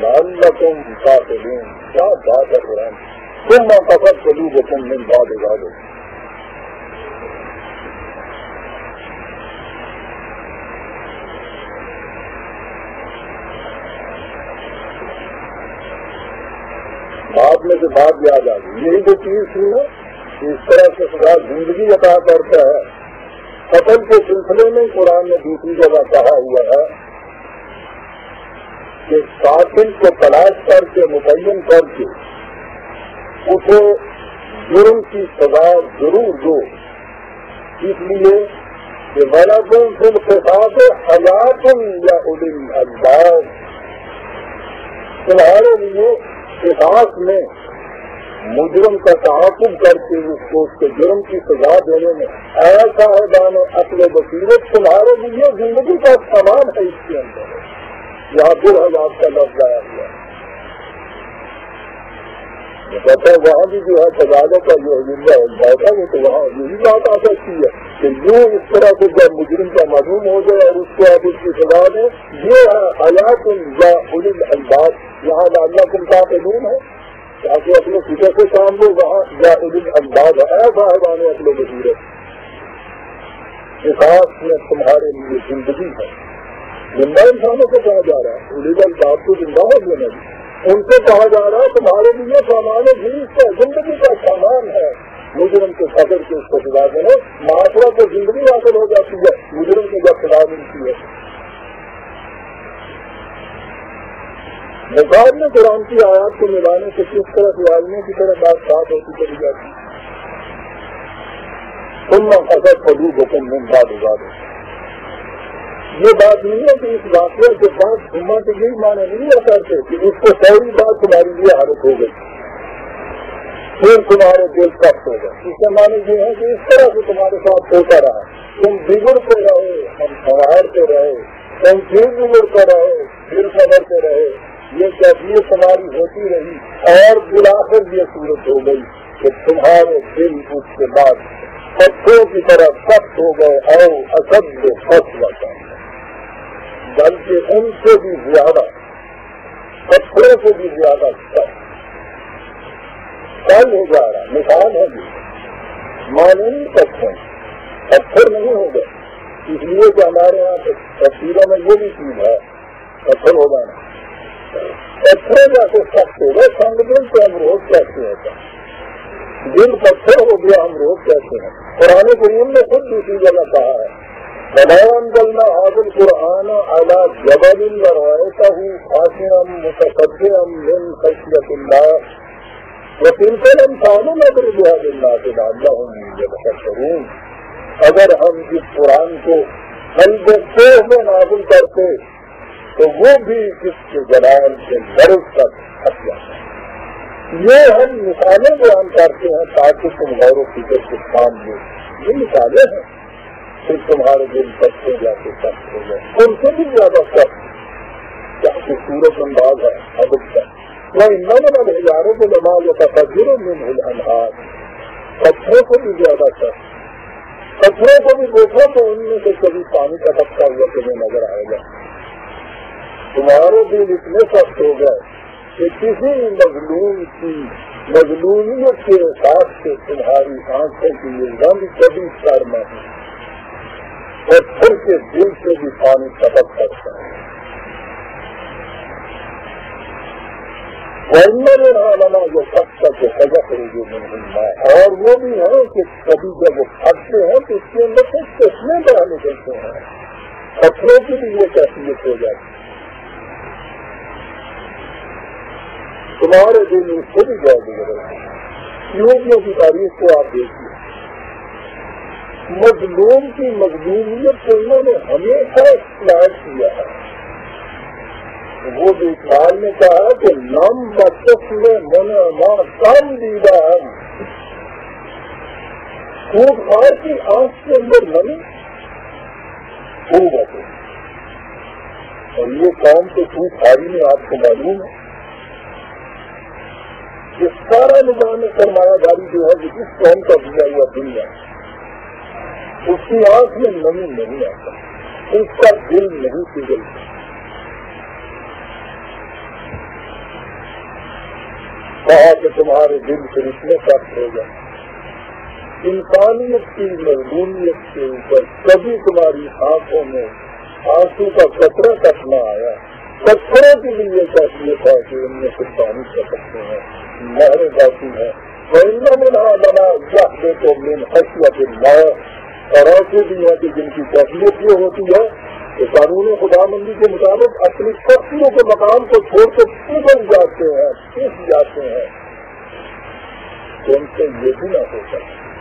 لعلکم تعقلون، کیا بات ہے قرآن، ثم قست قلوبکم من بعد ذلک، بات میں سے بات یاد آ گئی، یہی جو چیز تھی نا، اس طرح سے خدا زندگی عطا کرتا ہے، قتل کے سلسلے میں قرآن نے دوسری جگہ کہا ہوا ہے کہ قاتل کو تلاش کر کے متعین کر کے اسے جرم کی سزا ضرور دو، اس لیے کہ وَلَكُمْ فِي الْقِصَاصِ حَيَاةٌ يَا أُولِي الْأَلْبَابِ، تمہارے لیے قصاص میں مجرم کا تعاقب کر کے اس کو اس کے جرم کی سزا دینے میں ایسا ہے دان عقل و بصیرت تمہارے لیے زندگی کا سامان ہے. اس کے اندر یہاں 2000 کا لفظ آیا ہوا کہتا ہے وہاں بھی جو ہے سزا کا جو زندہ ہوتا ہے وہ تو وہاں یہی بات آ سکتی ہے کہ یوں اس طرح سے جب مجرم کا معلوم ہو جائے اور اس کو آپ اس کی سزا دیں، یہ ہے حیات یا اولی الالباب. یہاں لعلکم تعقلون ہے تاکہ اپنے فکر سے کام لو، وہاں یا اولی الالباب ہے ایسا ہے بانے اپنے بصیرت. قصاص میں تمہارے لیے زندگی ہے. زندہ انسانوں کو کہا جا رہا ہے، اولی الالباب کو زندہ ہو گیا نہیں، ان سے کہا جا رہا ہے تمہارے لیے سامان زندگی کا سامان ہے. مجرم کے فخر کے اس کو سزا دینا، معاشرہ کو زندگی حاصل ہو جاتی ہے مجرم کو جب سزا ملتی ہے. نصاب میں قرآن کی آیات کو ملانے سے کس طرح سوالنے کی طرح بات صاف ہوتی چلی جاتی ہے. تم اثر قدوب حکم میں بات اجاد ہے. یہ بات نہیں ہے کہ اس واقعے کے بعد تمہاں سے یہی معنی نہیں کرتے کہ اس کو ساری بات تمہاری لیے حالت ہو گئی پھر تمہارے دل سخت ہو گئے. اس کا معنی یہ ہے کہ اس طرح سے تمہارے ساتھ ہوتا رہا، تم بگڑتے رہے، ہم سنوارتے رہے، تم پھر بگڑتے رہے، پھر سنورتے رہے. یہ کیفیت تمہاری ہوتی رہی اور بالآخر یہ صورت ہو گئی کہ تمہارے دل اس کے بعد پتھروں کی طرح سخت ہو گئے اور اشد فصل، بلکہ ان سے بھی زیادہ پتھروں سے بھی زیادہ سخت کل ہو جا رہا. مثال ہے یہ مانے نہیں سکتے، پتھر نہیں ہو گئے. اس لیے کہ ہمارے یہاں تفصیلوں میں یہ بھی چیز ہے پتھر ہو جانا. پتھروں جیسے سخت ہو گئے، سنگ دل سے ہم روز کیسے ہوتا ہے، دل پتھر ہو گیا ہم روز کیسے ہیں. قرآن کریم نے خود دوسری جگہ کہا ہے وَلَوْ أَنزَلْنَا هَٰذَا الْقُرْآنَ عَلَىٰ جَبَلٍ لَرَأَيْتَهُ خَاشِعًا مُتَصَدِّعًا مِّنْ خَشْيَةِ اللَّهِ وَتِلْكَ الْأَمْثَالُ نَضْرِبُهَا لِلنَّاسِ لَعَلَّهُمْ يَتَفَكَّرُونَ. اگر ہم اس قرآن کو قلب کوہ میں نازل کرتے تو وہ بھی اس کے جلال سے لرز کر ہٹ جاتا. یہ ہم مثالیں بیان کرتے ہیں تاکہ تم غور و فکر سے کام لو. یہ مثالیں ہیں، پھر تمہارے دل سخت جاتے سخت ہو گئے، ان سے بھی زیادہ سخت. کیا خوبصورت انداز ہے ادب کا. میں ان ہزاروں کو لما یہ تفجر من الانہار، پتھروں کو بھی زیادہ سخت. پتھروں کو بھی دیکھو تو ان میں سے کبھی پانی کا ٹپکا ہوا تمہیں نظر آئے گا. تمہارے دل اتنے سخت ہو گئے کہ کسی مظلوم کی مظلومیت کے احساس سے تمہاری آنکھوں کی یہ رنگ کبھی سرما ہے. پتھر کے دل سے بھی پانی ٹپک کرتا ہے. لنا جو سخت تک سزا کرے جو ملنا، اور وہ بھی ہے کہ کبھی جب وہ پھٹتے ہیں تو اس کے اندر سے چشمے بہا نکلتے ہیں. پتھروں کی بھی یہ کیفیت ہو جاتی ہے. تمہارے دل میں خود ہی جائے گزر رہے ہیں. یہودیوں کی تاریخ کو آپ دیکھیے، مظلوم کی مظلومیت کو انہوں نے ہمیشہ اختیار کیا ہے. وہ بھی اقبال نے کہا کہ نم بچت میں من ماں کم دیدہ ہم، خود خار کی آنکھ کے اندر نمی خوب ہے. اور یہ قوم تو خود خاری میں آپ کو معلوم ہے کہ سارا نظام سرمایہ داری جو ہے جس قوم کا دیا ہوا دنیا، اس کی آنکھ میں نمی نہیں آتا، اس کا دل نہیں پگھلتا. کہا کہ تمہارے دل پھر اتنے سخت ہو گئے. انسانیت کی مظلومیت کے اوپر کبھی تمہاری آنکھوں میں آنسو کا قطرہ تک نہ آیا. پتھروں کے لیے کیفیت ہے کہ ان میں سے پانی کر سکتے ہیں، نہریں جاتی ہیں. بنا جاتے تو من خشیت اللہ، اور ایسے بھی ہیں کہ جن کی کیفیت یہ ہوتی ہے کہ قانون خدا مندی کے مطابق اپنی شخصیوں کے مقام کو چھوڑ کے پوچھ جاتے ہیں تو ان سے یہ بھی نہ ہوتا.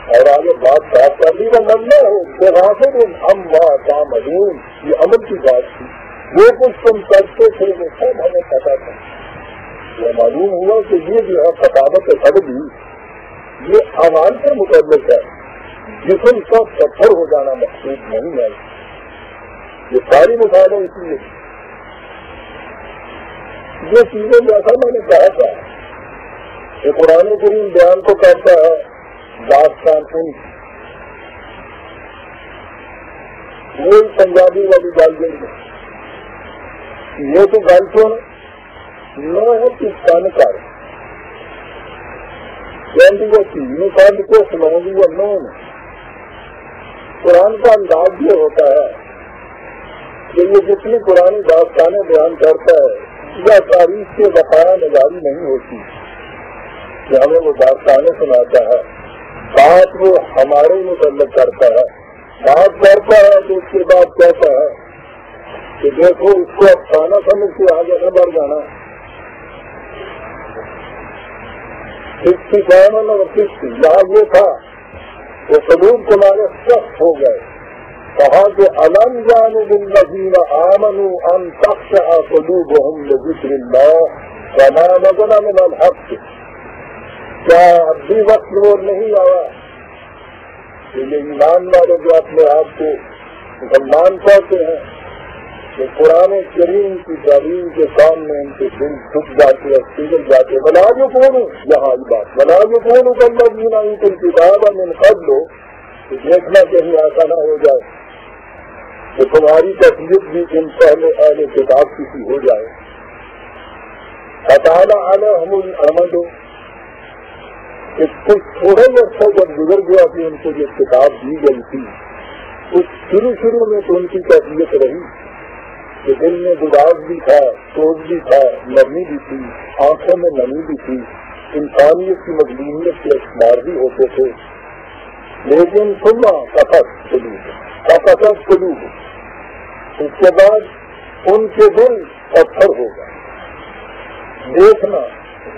اور آگے بات صاف کر دی وہ نہ ہو بغافل ہم کام علوم، یہ عمل کی بات تھی. وہ کچھ تم کرتے تھے وہ سب ہمیں پتا تھا. یہ معلوم ہوا کہ یہ جو ہے ثقافت ادبی یہ اعمال سے متعلق ہے، جسم کا پتھر ہو جانا مقصود نہیں ہے. یہ ساری مثالیں اس لیے یہ چیزیں جیسا میں نے کہا تھا کہ قرآن کریم بیان کو کرتا ہے داستان ان وہ پنجابی والی گل گئی یہ تو گل تو نہ ہے کسان کر مثال کو سناؤں گی یا نو قرآن کا انداز یہ ہوتا ہے کہ یہ جتنی پرانی داستانیں بیان کرتا ہے یا تاریخ کے بقایا نگاری نہیں ہوتی کہ ہمیں وہ داستانیں سناتا ہے. بات وہ ہمارے متعلق کرتا ہے، بات کرتا ہے تو اس کے بعد کہتا ہے کہ دیکھو اس کو افسانہ سمجھ کے آگے نہ بڑھ جانا. اس کی قیامت اور کس کی یہاں یہ تھا کہ قلوب تمہارے سخت ہو گئے. کہا کہ الم جانب الذین آمنوا ان تخشع قلوبهم لذکر اللہ وما نزل من الحق. کیا اب بھی وقت وہ نہیں آیا کہ یہ ایمان والے جو اپنے آپ کو مسلمان کہتے ہیں کہ قرآن کریم کی تعلیم کے سامنے ان کے دل جھک جاتے اور پگھل جاتے. بلا جو کون یہاں بات بلا جو کون الذین اوتوا الکتاب من قبل کہ دیکھنا کہیں ایسا نہ ہو جائے کہ تمہاری تصدیق بھی ان پہلے اہل کتاب کسی ہو جائے. اطال علیہم الامد کہ کچھ تھوڑا ہی عرصہ جب گزر گیا کہ ان کو جو کتاب دی گئی تھی کچھ شروع میں تو ان کی تصدیق رہی کہ دل میں گداز بھی تھا، سوچ بھی تھا، نرمی بھی تھی، آنکھوں میں نمی بھی تھی، انسانیت کی مظلومیت کے اشمار بھی ہوتے تھے. لیکن سننا قلوب اس کے بعد ان کے دل پتھر ہو گئے. دیکھنا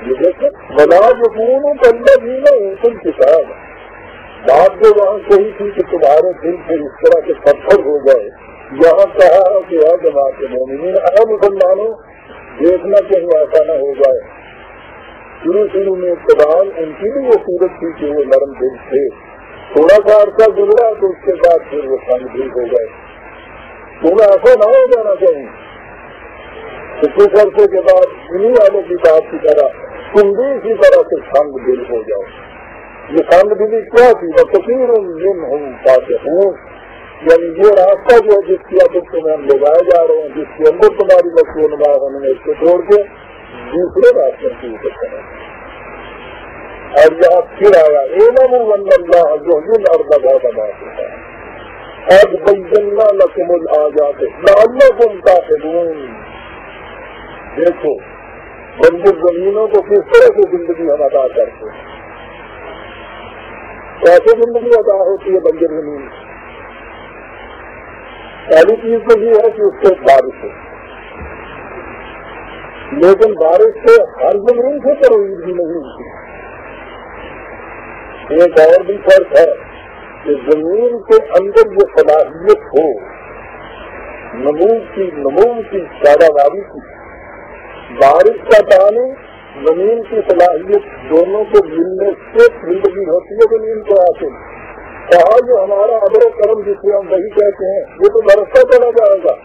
یہ دیکھیں بلا یقون الذین اوتوا الکتاب بات جو وہاں کہی تھی کہ تمہارے دل سے اس طرح کے پتھر ہو گئے، یہاں کہا کہ یا جماعت مومنین اے مسلمانوں دیکھنا کہیں ایسا نہ ہو جائے. شروع میں ابتدان ان کی بھی وہ صورت تھی کہ وہ نرم دل تھے، تھوڑا سا عرصہ گزرا تو اس کے بعد پھر وہ سنگ دل ہو گئے. تمہیں ایسا نہ ہو جانا چاہیے کہ کچھ عرصے کے بعد انہیں والوں کی بات کی طرح تم بھی اسی طرح سے سنگ دل ہو جاؤ. یہ سنگ دلی کیا تھی وہ کثیر منہم فاسقون، یعنی یہ راستہ جو ہے جس کی عادت تمہیں ہم لگائے جا رہے ہیں، جس کے اندر تمہاری مشہور نما ہونے میں اس کو چھوڑ کے دوسرے راستے کی اوپر کریں. اور یہاں پھر آیا اعلموا ان اللہ یحیی الارض بعد موتہا قد بینا لکم الآیات لعلکم تعقلون. دیکھو بنجر زمینوں کو کس طرح سے زندگی ہم عطا کرتے ہیں. کیسے زندگی عطا ہوتی ہے بنجر زمین؟ پہلی چیز تو یہ ہے کہ اس سے بارش ہو، لیکن بارش سے ہر زمین سے ترویج بھی نہیں ہوتی. ایک اور بھی فرق ہے کہ زمین کے اندر یہ صلاحیت ہو نمو کی پیداواری کی. بارش کا پانی زمین کی صلاحیت دونوں کو ملنے سے زندگی ہوتی ہے زمین کو حاصل. کہا جو ہمارا ابر و کرم جسے ہم وہی کہتے ہیں یہ تو برستا چلا جائے گا.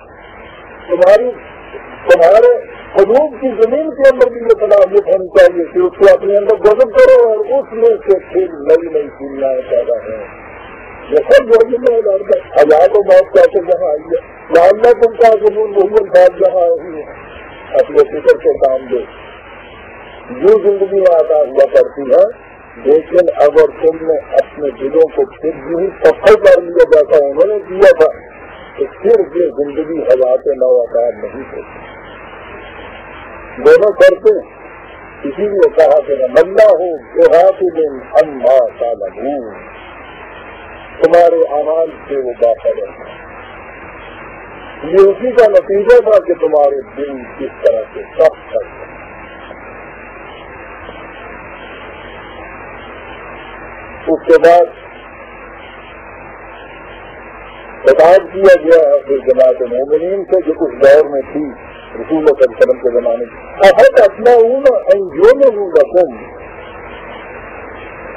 تمہارے قلوب کی زمین کے اندر بھی یہ صلاحیت ہونی چاہیے کہ اس کو اپنے اندر جذب کرو اور اس میں سے پھر نئی نئی دنیایں پیدا ہیں. یہ سب جو حیات و موت کیسے جہاں آئی ہے اللہ تم کا زمین وہی الفاظ جہاں آئی ہے. اپنے فکر سے کام دو. جو زندگی عطا ہوا کرتی ہے، لیکن اگر تم نے اپنے دلوں کو پھر بھی پتھر کر لیا جیسا انہوں نے کیا تھا تو پھر یہ زندگی حیات نو عطا نہیں ہوتی. دونوں کرتے اسی لیے کہا کہ مندہ ہو دیہات دن اما تعلمون، تمہارے اعمال سے وہ باخبر ہے. یہ اسی کا نتیجہ تھا کہ تمہارے دل کس طرح سے سخت تھا. اس کے بعد خطاب کیا گیا ہے پھر جماعت مومنین سے جو اس دور میں تھی رسول اللہ صلی اللہ علیہ وسلم کے زمانے میں. احد اپنا انجو میں ہوں رقم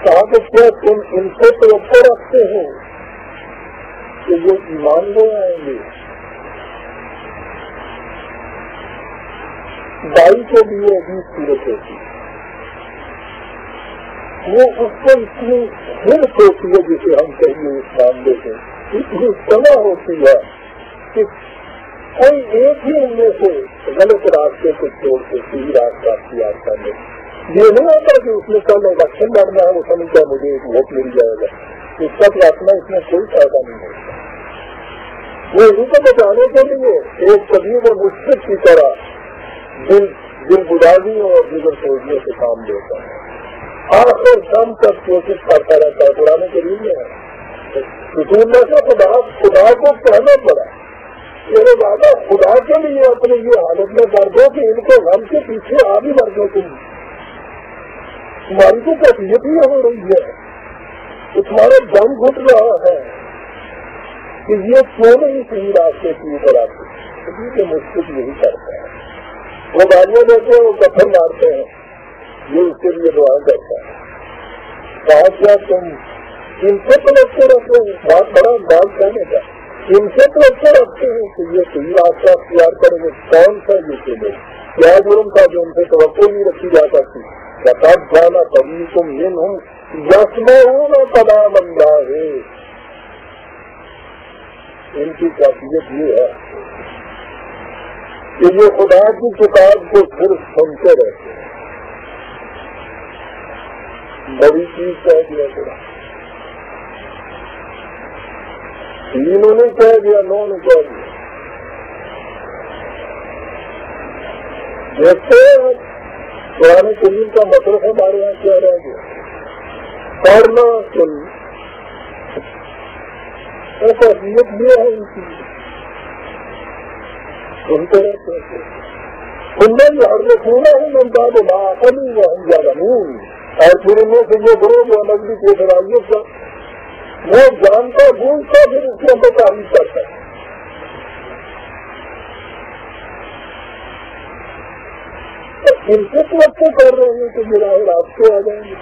کہا کہ کیا تم ان سے توقع رکھتے ہو کہ یہ ایمان لے آئیں گے؟ 22 کے لیے عجیب صورت ہوتی ہے. وہ اس کو اتنی ہرس ہوتی ہے جسے ہم کہیں اس معاملے سے اتنی سما ہوتی ہے کہ کوئی ایک ہی ان میں سے غلط راستے کو چھوڑ کے صحیح راستہ اختیار کرنے. یہ نہیں ہوتا کہ اس میں کل الیکشن لڑنا ہے وہ سمجھتا ہے مجھے ایک ووٹ مل جائے گا. اس کا رکھنا اس میں کوئی فائدہ نہیں ہوتا. وہ اسی کو بچانے کے لیے ایک قدیم اور مشکل کی طرح دل گدازی اور دیگر سوچنے سے کام لیتا ہے. آخر شام تک کوشش کرتا رہتا ہے. قرآن کریم میں رسول اللہ سے خدا کو کہنا پڑا میرے دادا خدا کے لیے اپنے یہ حالت میں کر دو کہ ان کو غم کے پیچھے آ بھی مر گئے. تمہاری تو کیفیت ہی ہو رہی ہے کہ تمہارا دم گھٹ رہا ہے کہ یہ کیوں نہیں صحیح راستے کی اوپر آتے. کہ مشکل یہی کرتا ہے. وہ گاڑیاں دیتے ہیں وہ پتھر مارتے ہیں. یہ اس کے لیے دعائیں کرتا ہے. کہا کیا تم ان سے تو لگتے رہتے ہیں. بہت بڑا انداز کہنے کا ان سے تو لگتے رکھتے ہیں کہ یہ صحیح راستہ اختیار کریں گے. کون سا یہ کے لوگ کیا جرم تھا جو ان سے توقع نہیں رکھی جا سکتی. بتا جانا کبھی تم یہ ہوں یسما ہونا کلام اللہ ہے. ان کی کیفیت یہ ہے کہ یہ خدا کی کتاب کو صرف سنتے رہتے ہیں. بڑی چیز کہہ دیا خدا. تینوں نے کہہ دیا نو نے کہہ دیا. دیکھتے ہیں قرآن کریم کا مطلب ہمارے یہاں کیا رہ گیا. پڑھنا سن ایسا نیت یہ ہے ان کی سنتے رہتے ہیں. سننے میں ہر رکھنا ہے منتا تو معقل ہوا ہم زیادہ نہیں. اور پھر ان میں سے یہ بڑے جو نقلی کی صلاحیت کا وہ جانتا بھولتا پھر اس کے اندر تعریف کرتا ہے. ان سے تو اچھے کر رہے ہیں کہ میرا راستے آ جائیں گے.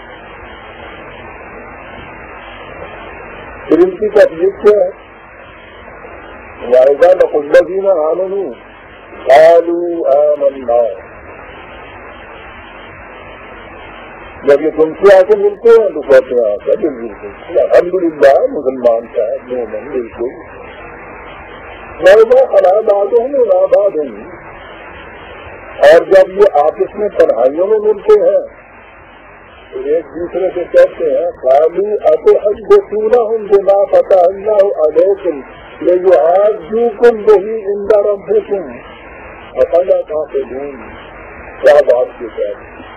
پھر ان کی تکلیف کیا ہے. وائزہ نقلین آمنوا قالوا آمنا. جب یہ تم سے آ کے ملتے ہیں تو کہتے ہیں آتا بالکل الحمدللہ مسلمان صاحب مومن بالکل. وائزہ خلاباد ہوں آباد ہوں. اور جب یہ آپس میں تنہائیوں میں ملتے ہیں تو ایک دوسرے سے کہتے ہیں قالوا اتحدثونہم بما فتح اللہ علیکم لیحاجوکم بہ عند ربکم افلا تعقلون. کیا بات کی کہتے ہیں.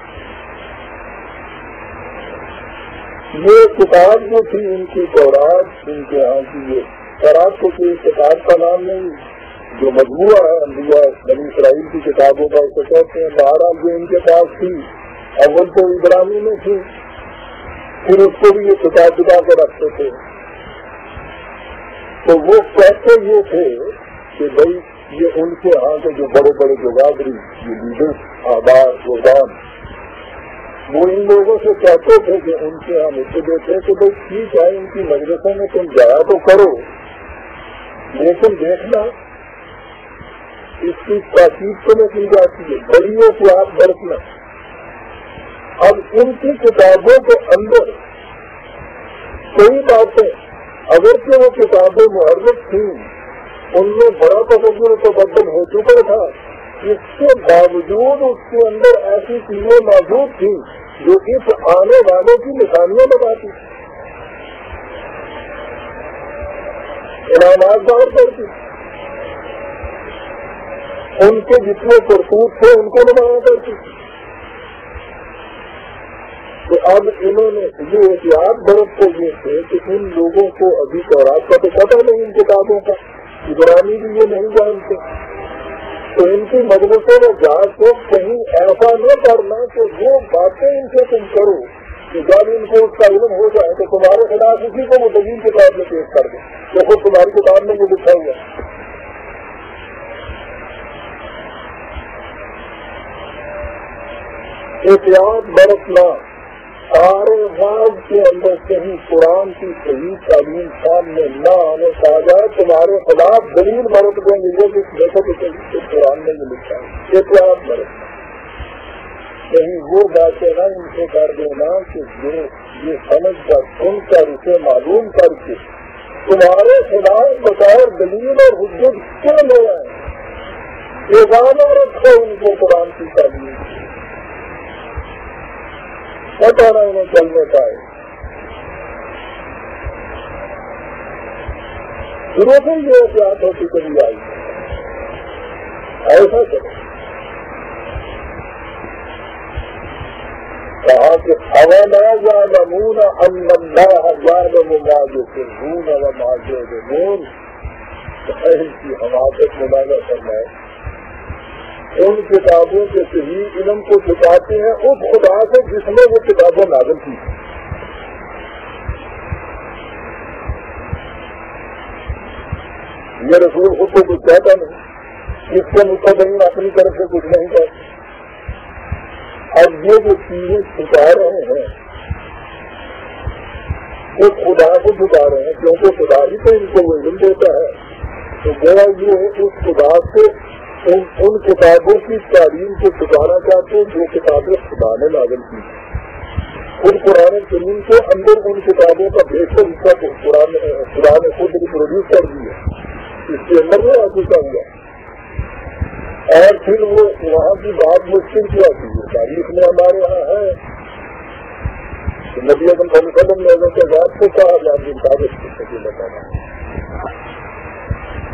یہ کتاب جو تھی ان کی تورات ان کے یہاں کی یہ تورات کو کوئی کتاب کا نام نہیں جو مجموعہ ہے انبیاء بنی اسرائیل کی کتابوں کا اسے کہتے ہیں. بہرحال جو ان کے پاس تھی اول تو ابراہیمی میں تھی پھر اس کو بھی یہ کتاب چکا کے رکھتے تھے. تو وہ کہتے یہ تھے کہ بھائی یہ ان کے یہاں کے جو بڑے بڑے جگادری یہ لیڈرس آباد گودان وہ ان لوگوں سے کہتے تھے کہ ان کے یہاں مجھے دیتے کہ بھائی ٹھیک ہے ان کی مجلسوں میں تم جایا تو کرو لیکن دیکھنا اس کی تاکید تو نہیں کی جاتی ہے. بڑیوں سے آپ برتنا. اب ان کی کتابوں کے اندر کئی باتیں اگرچہ وہ کتابیں محرف تھیں ان میں بڑا تصور تبدل ہو چکا تھا. اس کے باوجود اس کے اندر ایسی چیزیں موجود تھیں جو اس آنے والے کی نشانیاں بتاتی انعامات ظاہر کرتی. ان کے جتنے کرتوت تھے ان کو نمایاں کرتی. تو اب انہوں نے یہ احتیاط برتتے یہ تھے کہ ان لوگوں کو ابھی تورات کا تو پتہ نہیں ان کتابوں کا عبرانی بھی یہ نہیں جانتے، تو ان کی مجلسوں میں جا کے کہیں ایسا نہ کرنا کہ وہ باتیں ان سے تم کرو کہ جب ان کو اس کا علم ہو جائے تو تمہارے خلاف اسی کو وہ دلیل کتاب میں پیش کر دیں تو خود تمہاری کتاب میں یہ لکھا ہوا۔ احتیاط برتنا، سارے غاز کے اندر کہیں قرآن کی صحیح تعلیم سامنے نہ آنے کا جائے تمہارے خلاف دلیل برت دیں گے جو دیکھو کہ قرآن میں یہ لکھا ہے۔ احتیاط برتنا، کہیں وہ باتیں نہ ان سے کر دینا کہ یہ سمجھ کر سن کر اسے معلوم کر کے تمہارے خلاف بطور دلیل اور حجت کیوں لے آئے۔ بیگانہ رکھو ان کو قرآن کی تعلیم، پتہ نہ انہیں چلنے پائے۔ شروع سے یہ احتیاط ہوتی کبھی آئی، ایسا کرو۔ کہا کہ اولا یعلمون ان اللہ یعلم ما یسرون وما یعلنون، ان کی حماقت مبالغہ کرنا ہے۔ ان کتابوں کے صحیح علم کو چھپاتے ہیں اس خدا سے جس نے وہ کتابیں نازل کی۔ یہ رسول خود کو کچھ کہتا نہیں، اس کے متبین اپنی طرف سے کچھ نہیں کہتے۔ اب یہ جو چیزیں چھپا رہے ہیں وہ خدا کو چھپا رہے ہیں کیونکہ خدا ہی تو ان کو وہ علم دیتا ہے، تو گویا یہ اس خدا سے ان کتابوں کی تعلیم کو چھپانا چاہتے ہیں جو کتابیں خدا نے نازل کی۔ خود قرآن کریم کے اندر ان کتابوں کا بیشتر حصہ خدا نے خود پروڈیوس کر دیا، اس کے اندر وہ آ چکا ہوا، اور پھر وہ وہاں کی بات مشکل کیا تھی۔ تاریخ میں ہمارے یہاں ہے نبی اعظم صلی اللہ علیہ وسلم نے اگر کے ذات کو کہا جب ان کاغذ کی بتانا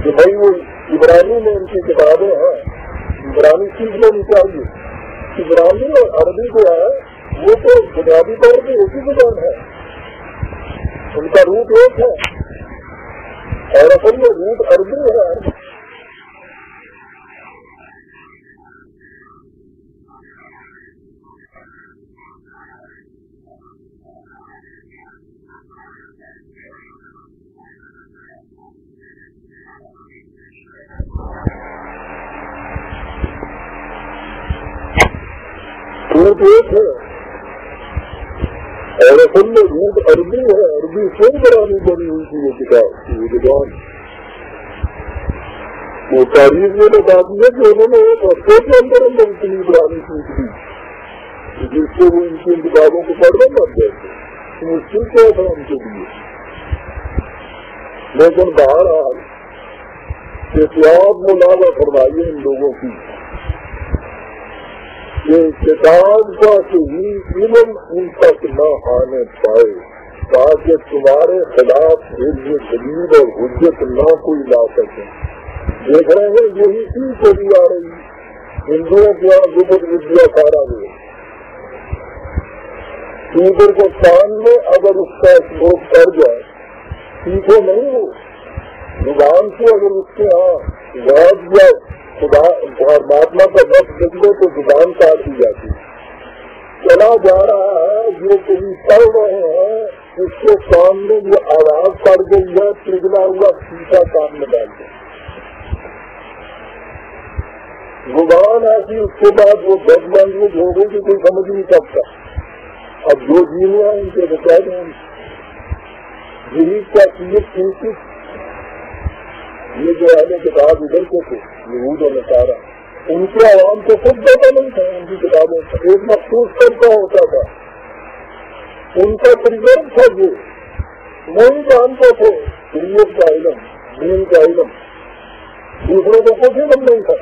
کہ بھائی وہ عبرانی میں ان کی کتابیں ہیں، عبرانی سیکھ لینی چاہیے۔ عبرانی اور عربی جو ہے وہ تو بنیادی طور پہ ایک ہی زبان ہے، ان کا روٹ ایک ہے، اور اصل میں روٹ عربی ہے۔ روٹ ایک ہے اور اصل میں روٹ عربی ہے، عربی سے برانی بنی ہوئی تھی وہ کتاب، وہ زبان۔ وہ تاریخ میں بات ہے کہ انہوں نے ایک ہفتے کے اندر اندر اتنی برانی سیکھ دی جس سے وہ ان کی کتابوں کو پڑھنا پڑ گئے تھے، مشکل کیا تھا ان کے لیے۔ لیکن بہرحال احتیاط ملاحظہ فرمائیے ان لوگوں کی کہ کتاب کا صحیح علم ان تک نہ آنے پائے تاکہ تمہارے خلاف دلیل اور حجت نہ کوئی لا سکے۔ دیکھ رہے ہیں یہی چیز چلی آ رہی، ہندوؤں کے یہاں گپت ودیا سارا ہوئے، ٹیچر کو سامنے اگر اس کا سلوک کر جائے سیکھو نہیں ہو، زبان سے اگر اس کے یہاں غائب یا خدا اور مہاتما کا وقت دیکھ لو تو زبان کاٹ دی جاتی، چلا جا رہا ہے جو کہیں پڑھ رہے ہیں اس کے سامنے جو آواز پڑ گئی ہے پگھلا ہوا شیشہ سامنے ڈال دیں، زبان ایسی اس کے بعد وہ دس لینگویج ہو گئی کہ کوئی سمجھ نہیں سکتا۔ اب جو جینے ہیں ان کے بتا دیں یہی کیا چیز یہ جو اہل کتاب ادھر کے تھے یہود اور نصارہ، ان کے عوام کو خود پتہ نہیں تھا، ان کی کتابوں کا ایک مخصوص طریقہ ہوتا تھا، ان کا پریزرو تھا، یہ وہی جانتے تھے شریعت کا علم، دین کا علم، دوسروں کو کچھ علم نہیں تھا۔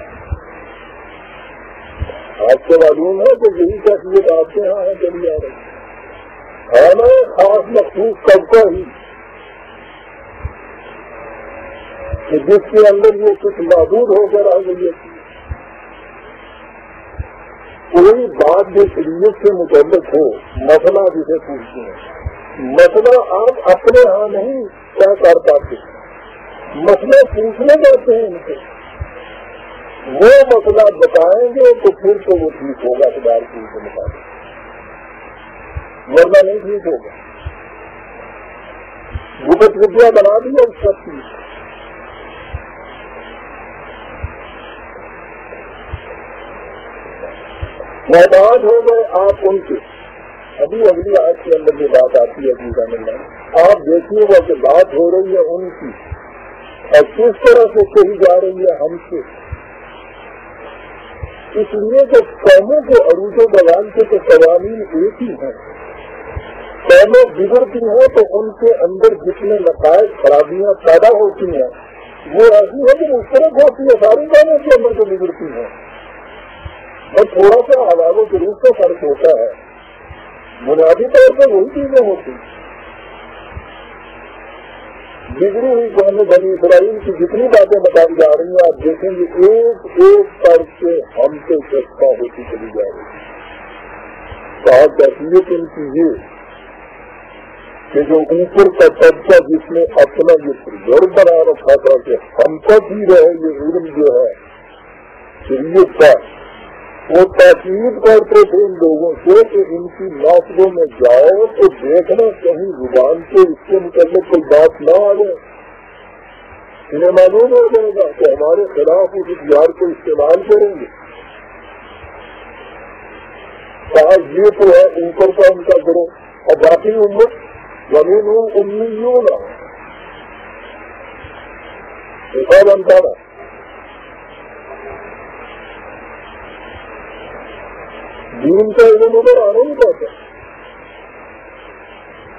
آپ کو معلوم ہے کہ یہی کیفیت آپ کے یہاں ہے چلی آ رہی ہے نا، خاص مخصوص طبقہ ہی کہ جس کے اندر یہ کچھ محدود ہو کر آ گئی ہے، کوئی بات جو شریعت سے متعلق ہو، مسئلہ جسے پوچھتے ہیں، مسئلہ آپ اپنے ہاں نہیں طے کر پاتے، مسئلہ پوچھنے جاتے ہیں ان سے، وہ مسئلہ بتائیں گے تو پھر تو وہ ٹھیک ہوگا خدا رسول کے مطابق، ورنہ نہیں ٹھیک ہوگا۔ بھگت ودیا بنا دیا اس سب چیز۔ محتاج ہو گئے آپ ان کے، ابھی اگلی آیت کے اندر یہ بات آتی ہے جیسا ملنا، آپ دیکھیے گا کہ بات ہو رہی ہے ان کی اور کس طرح سے کہی جا رہی ہے ہم سے، اس لیے کہ قوموں کے عروج و بیان کے تو قوانین ایک ہی ہیں، قومیں بگڑتی ہیں تو ان کے اندر جتنے نقائص خرابیاں پیدا ہوتی ہیں وہ ایسی ہے کہ مشترک ہوتی ہے، ساری قوموں کے اندر جو بگڑتی ہیں، اور تھوڑا سا حوالوں کے روپ سے فرق ہوتا ہے، بنیادی طور پر وہی چیزیں ہوتی ہیں۔ بگڑی ہوئی قوم بنی اسرائیل کی جتنی باتیں بتائی جا رہی ہیں آپ دیکھیں گے ایک ایک پر سے ہم سے سستا ہوتی چلی جا رہی ہے۔ کہا کیفیت ان کی یہ کہ جو اوپر کا طبقہ جس نے اپنا یہ تجربہ بنا رکھا تھا کہ ہم تک ہی رہے یہ علم جو ہے شریعت کا، وہ تاکید کرتے تھے ان لوگوں سے کہ ان کی ناصروں میں جاؤ تو دیکھنا کہیں زبان سے اس کے متعلق کوئی بات نہ آ جائے، انہیں معلوم ہو جائے گا کہ ہمارے خلاف اس اختیار کو استعمال کریں گے۔ کہا یہ تو ہے اوپر کا ان کا کرو، اور باقی امت زمین امیوں نہ ایسا بنتا نا، دین کا علم ادھر آنا نہیں پاتا،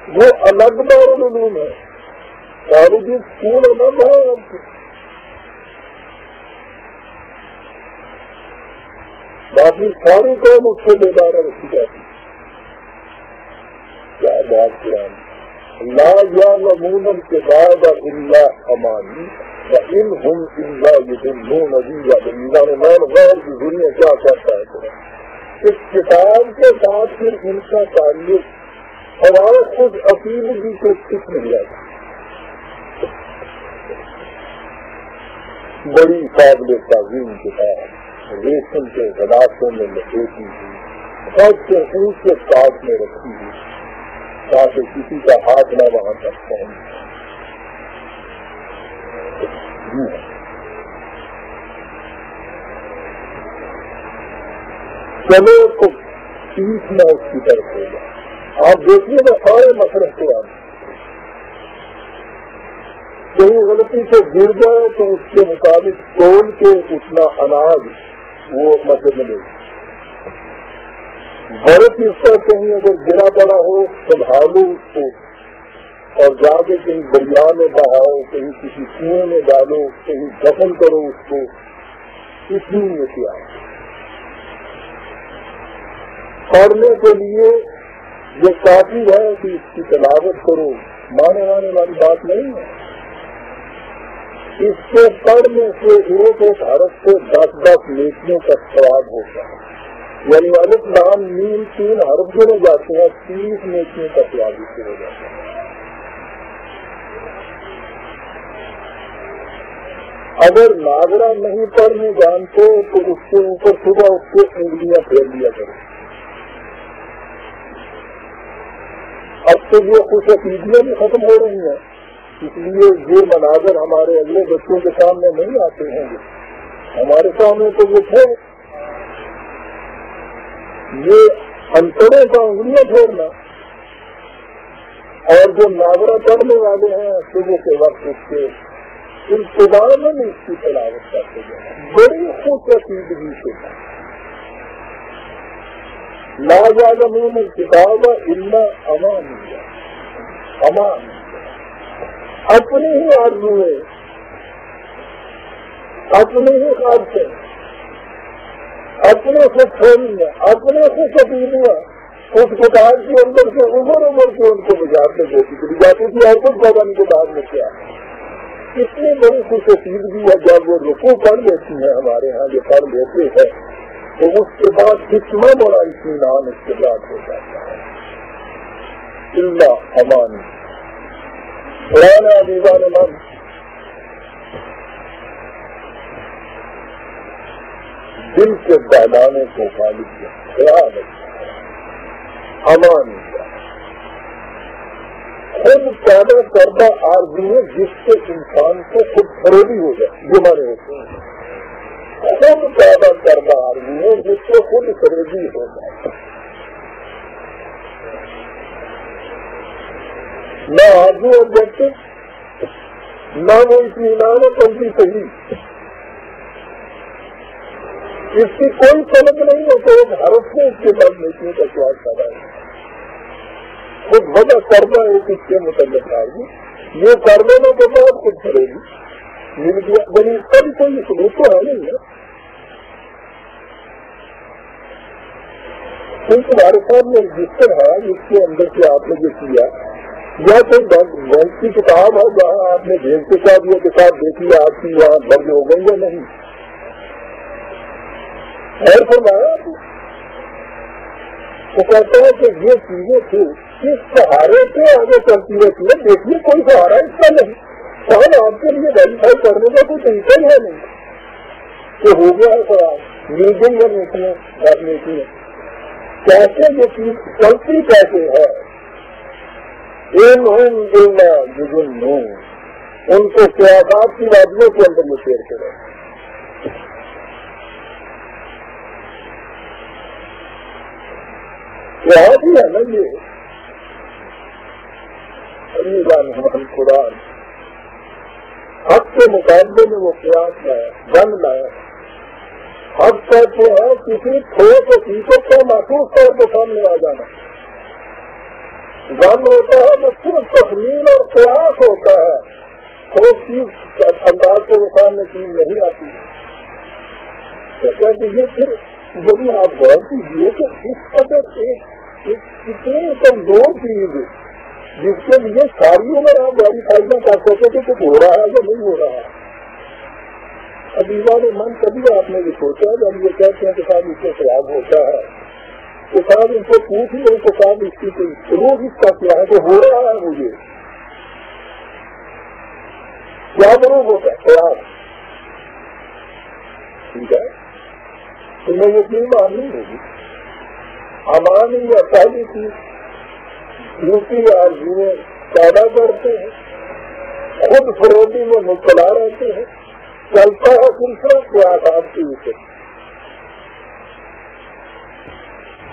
وہ الگ دارالعلوم ہے، خارجی اسکول الگ ہے آپ کو، باقی ساری قوم اس سے بیدار رکھی جاتی۔ کیا بات قرآن، لا یعلمون الکتاب الا امانی وانہم الا یظنون، ایمان غیر کی دنیا کیا کرتا ہے اس کتاب کے ساتھ پھر ان کا تعلق ہمارا خود عقیدگی کو کس مل جاتا، بڑی قابل تعظیم کتاب، ریشم کے غلافوں میں لپیٹی ہوئی، سب سے اونچے کاٹ میں رکھی ہوئی تاکہ کسی کا ہاتھ نہ وہاں تک پہنچ۔ چلو تو سیکھنا اس کی طرف ہوگا۔ آپ دیکھیے نا سارے مسئلے کو، آپ کہیں غلطی سے گر جائے تو اس کے مطابق تول کے اتنا اناج وہ مسئلہ ملے گا، غلط اس کا کہیں اگر گرا پڑا ہو سنبھالو اس کو اور جا کے کہیں دریا میں بہاؤ، کہیں کسی کنویں میں ڈالو، کہیں دفن کرو اس کو، اس لیے کیا پڑھنے کے لیے یہ کافی ہے کہ اس کی تلاوت کرو، مانے والی بات نہیں ہے، اس کو پڑھنے سے ایک ایک حرف سے 10 نیکیوں کا ثواب ہوتا ہے، یعنی الف لام میم 3 حرف جڑے جاتے ہیں 30 نیکیوں کا ثواب اس سے ہو جاتا ہے۔ اگر ناظرہ نہیں پڑھنے جانتے تو اس کے اوپر صبح اس کے انگلیاں پھیر لیا کرو۔ اب تو یہ خوش عقیدیاں بھی ختم ہو رہی ہیں، اس لیے یہ مناظر ہمارے اگلے بچوں کے سامنے نہیں آتے ہیں، ہمارے سامنے تو یہ تھے، یہ انتروں کا انگلیاں پھیرنا، اور جو ناظرہ پڑھنے والے ہیں صبح کے وقت اس کے انتظار میں اس کی تلاوت کرتے ہیں بڑی خوش عقیدگی سے۔ لا یعلمون الکتاب الا امانی، امان اپنی ہی آرزویں، اپنی ہی خواہشیں، اپنے خود خواہیاں، اپنے خود عقیدیاں اس کتاب کے اندر سے عمر کے ان کو بجاتے دیتی چلی جاتی تھی، اور کچھ پتا نہیں کتاب میں کیا اتنی بڑی خوش عقیدگی ہے۔ جب وہ رکوع پڑھ لیتی ہیں ہمارے ہاں جو پڑھ لیتے ہیں تو اس کے بعد کتنا بڑا اطمینان اس کے بعد ہو جاتا ہے۔ اللہ امانی قرآن عزیزان من دل کے بہلانے کو غالب کیا، خیال امان کیا، خود پیدا کردہ آرزویں جس سے انسان کو خود فروغی ہو جائے، جو ہمارے ہوتے ہیں، خود پیدا کردہ آرزویں جس سے خود فروغی ہو جائے، نہ آرزو آبجیکٹو، نہ وہ اطمینان ہے تنظیم صحیح، اس کی کوئی سمجھ نہیں ہے کہ ایک حرف سے اس کے بعد نیکیوں کا سواد پیدا ہے، خود وجہ کردہ ایک اس کے متعلق آئے گی، یہ کر دینے کے بعد خود کرے گی، مل گیا، یعنی اس کا بھی کوئی ثبوت تو ہے نہیں ہے، کیونکہ تمہارے ساتھ میں رجسٹر ہے جس کے اندر سے آپ نے یہ کیا، یا کوئی بینک کی کتاب ہے جہاں آپ نے جیل کے ساتھ یہ کتاب دیکھی، آپ کی وہاں درج ہو گئی یا نہیں، خیر فرمایا آپ وہ کہتا ہے کہ یہ چیزیں تھیں اس سہارے سے آگے چلتی رہتی ہے، دیکھیے کوئی سہارا اس کا نہیں، شاید آپ کے لیے ویریفائی کرنے کا کوئی طریقہ ہی ہے نہیں کہ ہو گیا ہے سوال مل گئی ہے نیکیاں کرنے کی، کیسے یہ چیز چلتی کیسے ہے، ان کو قیادات کی وادیوں کے اندر یہ شیئر کرے، قیاد ہی ہے نا یہ قرآن، حق کے مقابلے میں وہ قیاد لایا، جنگ لایا، حق کہتے ہیں کسی ٹھوس حقیقت کا محسوس طور پہ سامنے آ جانا، جنگ ہوتا ہے جو صرف تخمین اور قیاس ہوتا ہے، ٹھوس چیز انداز کے سامنے چیز نہیں آتی، تو کہتے یہ پھر جب آپ غور کیجیے کہ اس قدر اتنی کمزور چیز جس کے لیے ساری عمر آپ ویریفائی نہ کر سکتے کہ کچھ ہو رہا ہے یا نہیں ہو رہا ہے، عزیزان من کبھی آپ نے یہ سوچا جب یہ کہتے ہیں کہ صاحب اس سے خراب ہوتا ہے تو صاحب ان کو پوچھ لیں کہ صاحب اس کی روز اس کا کیا ہے کہ ہو رہا ہے مجھے کیا ضرور ہوتا ہے خراب، ٹھیک ہے تمہیں یقین معلوم ہوگی، امان یا پہلی چیز دوسری آرزویں پیدا کرتے ہیں، خود فروغی میں مبتلا رہتے ہیں، چلتا ہے دوسرا قیادات کی اسے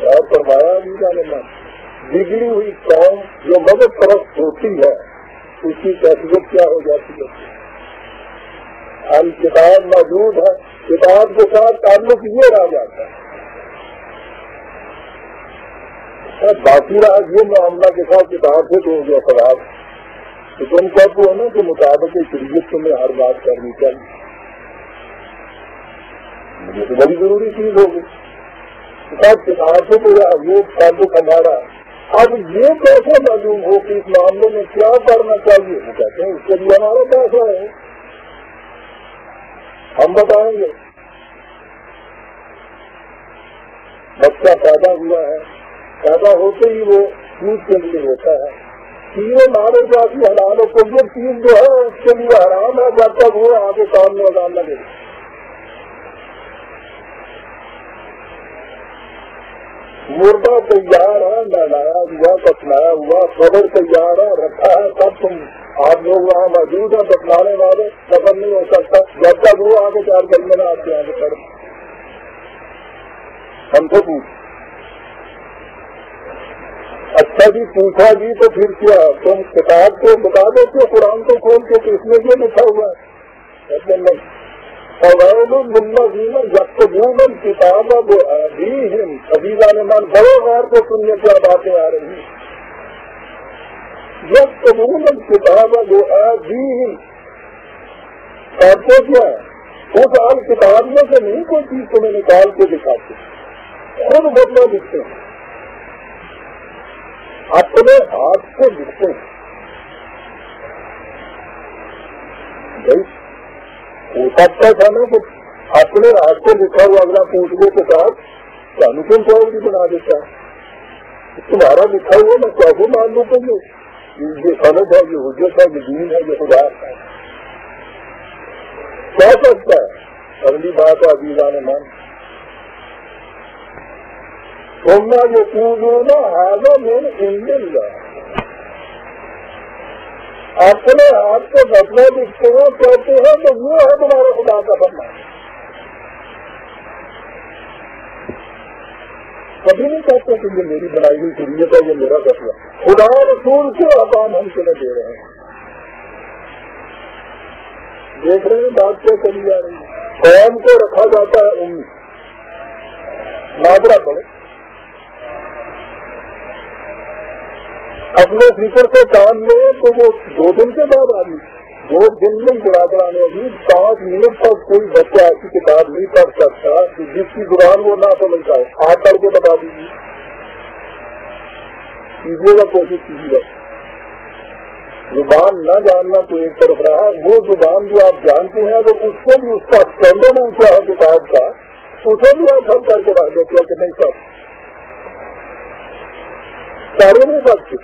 اور فرمایا بگڑی ہوئی قوم جو مدد پرست ہوتی ہے اس کی کیفیت کیا ہو جاتی ہے، ہم کتاب موجود ہے، کتاب کے ساتھ تعلق یہ رہ جاتا ہے، باقی رہا یہ معاملہ کے ساتھ کتاب سے تو ہو گیا خراب، تو تم کہتے ہو نا کہ مطابق شریعت تمہیں ہر بات کرنی چاہیے، یہ تو بڑی ضروری چیز ہوگی، کتاب سے تو یہ تعلق ہمارا، اب یہ کیسے معلوم ہو کہ اس معاملے میں کیا کرنا چاہیے، وہ کہتے ہیں اس کے لیے ہمارا پیسہ ہے، ہم بتائیں گے، بچہ پیدا ہوا ہے، پیدا ہوتے ہی وہ چیز کے لیے ہوتا ہے، چیزیں مارے جاتی حلال و یہ چیز جو ہے اس کے لیے حرام ہے جب تک وہ آگے کام میں اذان لگے، مردہ تیار ہے، نہلایا ہوا دفنایا ہوا، قبر تیار ہے رکھا ہے، سب تم آپ لوگ وہاں موجود ہیں، دفنانے والے دفن نہیں ہو سکتا جب تک وہ آگے چار گلے میں آتے آگے کر ہم سے پوچھ، اچھا جی پوچھا جی تو پھر کیا تم کتاب کو بتا دیتے قرآن کو کھول کے تو اس میں یہ لکھا ہوا ہے کتاب عزیزان من بڑے غور کو سننے کیا باتیں آ رہی ہیں، یکتبون الکتاب بأیدیہم کرتے کیا اس آل کتاب میں سے نہیں کوئی چیز تمہیں نکال کے دکھاتے، خود بدلا لکھتے ہیں، اپنے ہاتھ سے لکھتے ہیں، ہو سکتا تھا نا کہ اپنے ہاتھ سے لکھا ہوا اگلا پوچھنے کے ساتھ سانو کیوں چاہیے بنا دیتا ہے، تمہارا لکھا ہوا میں کیسے مان لوں کہ یہ سند ہے، یہ حجت ہے، یہ دین ہے، یہ خدا ہے، کیا سکتا ہے، اگلی بات ہے عزیزان من سننا یہ چیزوں ہاتھوں میں انجن گا اپنے ہاتھ کو بدلا دکھتے ہیں کہتے ہیں تو وہ ہے تمہارے خدا کا فرمان. کبھی نہیں کہتے کہ یہ میری بنائی ہوئی شریعت ہے، یہ میرا فیصلہ. خدا رسول کے احکام ہم چلے دے رہے ہیں. دیکھ رہے ہیں بات کیا چلی جا رہی ہے. قوم کو رکھا جاتا ہے امید. نادرا پڑے اپنے فکر سے کام لے تو وہ 2 دن کے بعد آئی. 2 دن میں برادران ابھی 5 منٹ تک کوئی بچہ ایسی کتاب نہیں پڑھ سکتا کہ جس کی زبان وہ نہ سمجھتا ہے. آپ پڑھ کے بتا دیجیے، کیجیے گا، کوشش کیجیے گا. زبان نہ جاننا تو ایک طرف رہا، وہ زبان جو آپ جانتے ہیں اگر اس کو بھی اس کا اسٹینڈرڈ اونچا ہے کتاب کا، اسے بھی آپ ہم کر کے رکھ دیتے کہ نہیں سب سارے نہیں سکتے.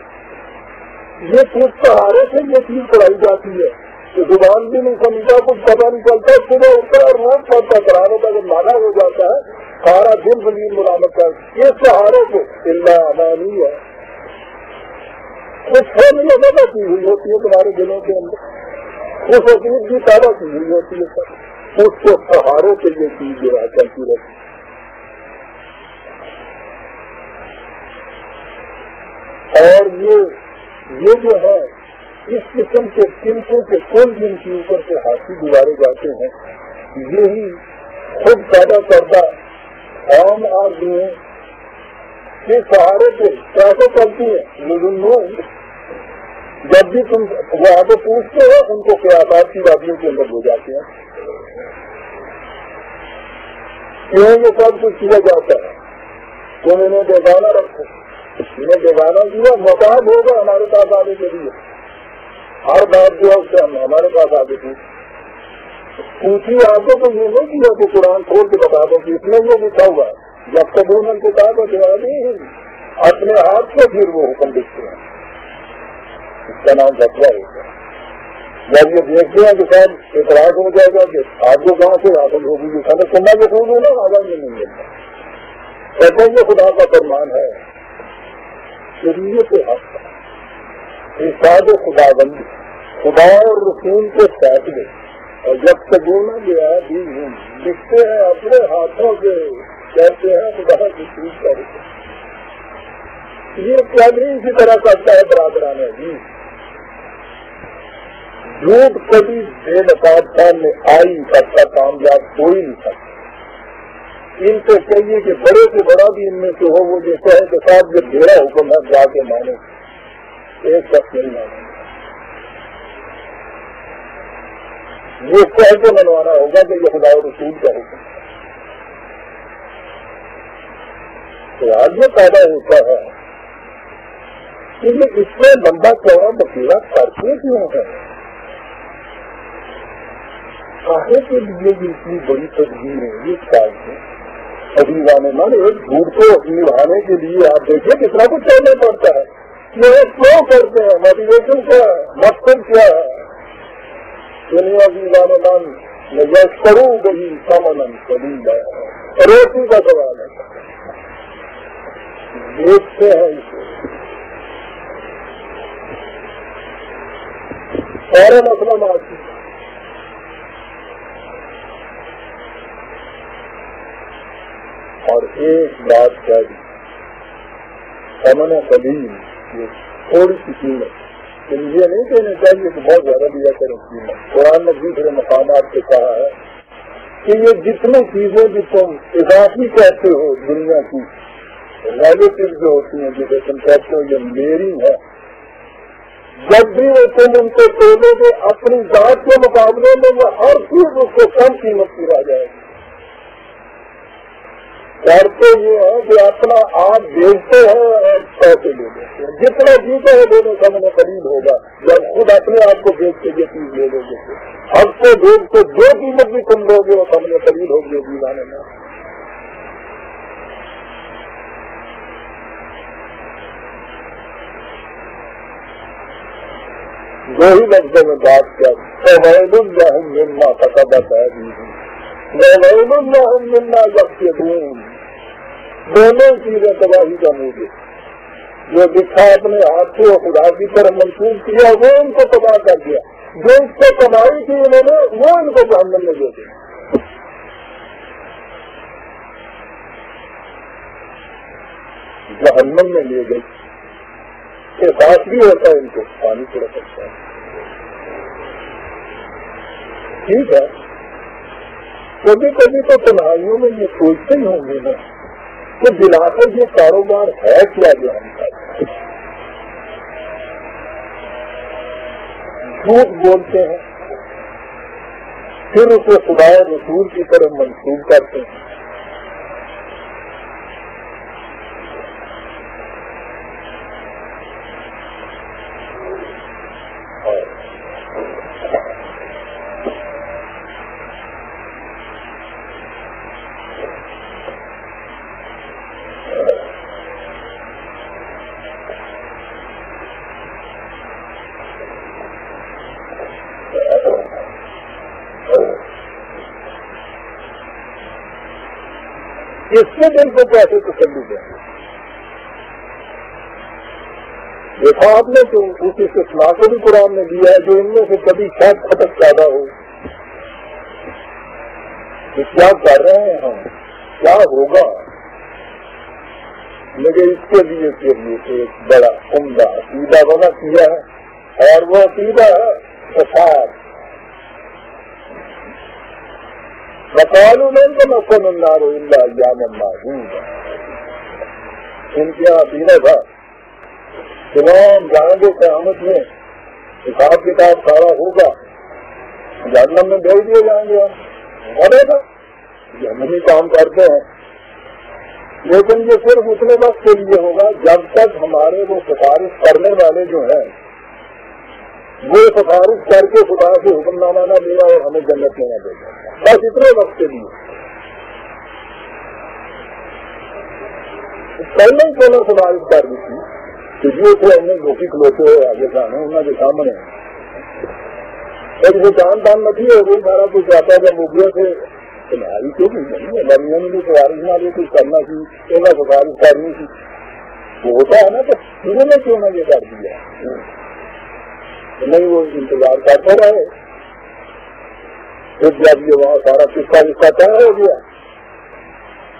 یہ کچھ سہارے سے یہ چیز پڑھائی جاتی ہے کہ زبان بھی نہیں سمجھتا، کچھ پتہ نہیں چلتا، صبح اٹھتا ہے روز پڑھتا کرانے کا جب مانا ہو جاتا ہے سارا دن زمین مرامت کر. یہ سہارے سے اللہ امانی ہے. کچھ فیملی پیدا کی ہوئی ہوتی ہے تمہارے دلوں کے اندر، کچھ عقید بھی پیدا کی ہوئی ہوتی ہے، اس کے سہارے سے یہ چیز جو ہے چلتی رہتی. اور یہ جو ہے اس قسم کے قیمتوں کے کل جن کے اوپر سے ہاتھی گزارے جاتے ہیں، یہی خود پیدا کردہ عام آدمی کے سہارے سے کیسے چلتی ہیں. جب بھی تم وہ آگے پوچھتے ہو ان کو قیاسات کی وادیوں کے اندر ہو جاتے ہیں. کیوں یہ سب کچھ کیا جاتا ہے؟ تم انہیں بیگانہ رکھو، انہیں بیگانہ کیا مقام ہوگا ہمارے پاس آنے کے لیے. ہر بات جو ہے اس سے ہم ہمارے پاس آگے پوچھی آپ کو تو یہ نہیں کیا کہ قرآن کھول کے بتا دو کہ اس میں یہ لکھا ہوا ہے. جب تک انہوں نے کتاب اور جواب نہیں اپنے ہاتھ سے پھر وہ حکم دیکھتے ہیں. اس کا نام بقرہ ہوتا ہے. جب یہ دیکھتے ہیں کہ شاید اعتراض ہو جائے گا کہ آپ کو کہاں سے حاصل ہوگی کہ سمجھ سننا جو خود ہونا آواز میں نہیں ملتا. کہتے ہیں یہ خدا کا فرمان ہے، شریعت حق کا ارشاد خدا بندی، خدا اور رسول کے فیصلے. اور جب تک بولنا گیا بھی لکھتے ہیں اپنے ہاتھوں سے، کہتے ہیں خدا کی چیز کا حکم. یہ کیا نہیں اسی طرح کرتا ہے برادران جی. جھوٹ کبھی بے نقاب سامنے آئی سکتا، کامیاب کوئی نہیں سکتا. ان سے کہیے کہ بڑے سے بڑا بھی ان میں سے ہو، وہ جو کہے کہ صاحب یہ میرا حکم ہے جا کے مانے، ایک شخص نہیں مانے. یہ کہہ کے منوانا ہوگا کہ یہ خدا و رسول کا حکم. تو آج یہ پیدا ہوتا ہے کہ یہ اس میں لمبا چوڑا بکیرا کرتے کیوں ہے؟ کاہے کے لیے بھی اتنی بڑی تدبیر ہے یہ کام ہے. ابھی جانے مان ایک جھوٹ کو نبھانے کے لیے آپ دیکھیں کتنا کچھ کرنا پڑتا ہے. یہ کیوں کرتے ہیں؟ موٹیویشن کیا ہے؟ مقصد کیا ہے؟ دنیا کی جانے مان میں کروں گئی سامن کبھی روٹی کا سوال ہے. دیکھتے ہیں اسے سارے مسئلہ معاشی. اور ایک بات کہہ دی سمن قدیم، یہ تھوڑی سی قیمت یہ نہیں کہنا چاہیے کہ بہت زیادہ دیا کریں قیمت. قرآن نے دوسرے مقامات سے کہا ہے کہ یہ جتنی چیزیں بھی تم اضافی کہتے ہو دنیا کی ریلیٹو جو ہوتی ہیں جسے تم کہتے ہو یہ میری ہے، جب بھی وہ تم ان کو تولو گے اپنی ذات کے مقابلے میں وہ ہر چیز اس کو کم قیمت کی رہ جائے گی. کرتے یہ ہے کہ اپنا آپ بیچتے ہیں اور پیسے لے لیتے ہیں. جتنا جیتے ہیں دونوں سامنے قریب ہوگا. جب خود اپنے آپ کو بیچ کے یہ چیز لے لو گے اب سے بیچ کے جو قیمت بھی تم لو گے وہ سامنے قریب ہوگی دیوانے میں. دو ہی لفظوں میں بات کیا مما فتبت ہے منا یقین. دونوں چیزیں تباہی کا موجود، جو دکھا اپنے ہاتھ سے خدا کی طرف منسوخ کیا وہ ان کو تباہ کر دیا، جو اس کو کمائی کی انہوں نے وہ ان کو جہنم میں دے دیا، جہنم میں لے گئی۔ احساس بھی ہوتا ہے ان کو، پانی پڑا سکتا ہے، ٹھیک ہے۔ کبھی کبھی تو تنہائیوں میں یہ سوچتے ہی ہوں گے نا کہ دلا کر یہ کاروبار ہے کیا جو ہم کرتے ہیں، جھوٹ بولتے ہیں پھر اسے خدا رسول کی طرف منسوخ کرتے ہیں۔ اس کے دل کو کیسے تسلی دیں؟ دیکھا آپ نے تو اس اصلاح کو بھی قرآن نے دیا ہے، جو ان میں سے کبھی شاید خطر پیدا ہو کہ کیا کر رہے ہیں ہم، کیا ہوگا، مجھے اس کے لیے ایک بڑا عمدہ عقیدہ بنا کیا ہے، اور وہ عقیدہ ہے فساد۔ وقالوا لن تمسنا النار الا ایاما معدودا، ان کے عقیدہ تھا تمام جائیں گے قیامت میں، حساب کتاب سارا ہوگا، جہنم میں بھیج دیے جائیں گے، ہم بڑے گا جہنمی کام کرتے ہیں، لیکن یہ صرف اتنے وقت کے لیے ہوگا جب تک ہمارے وہ سفارش کرنے والے جو ہیں وہ سفارش کر کے خدا سے حکم نامہ نہ دے گا اور ہمیں جنت میں نہ دے گا، بس اتنے وقت کے لیے۔ پہلے ہی پہلے سفارش کر دی تھی کہ جو تھے ہم نے روٹی کھلوتے ہوئے آگے جانا انہوں کے سامنے، جب جان دان نتی ہو گئی سارا کچھ آتا ہے، جب مغلوں سے تمہاری کیوں نہیں ہے درمیان میں بھی سفارش نہ بھی کچھ کرنا تھی، پہلا سفارش کرنی تھی، وہ ہوتا ہے نا، تو انہوں نے کیوں نہ یہ کر دیا، نہیں وہ انتظار کرتے رہے، پھر جب یہ وہاں سارا قصہ طے ہو گیا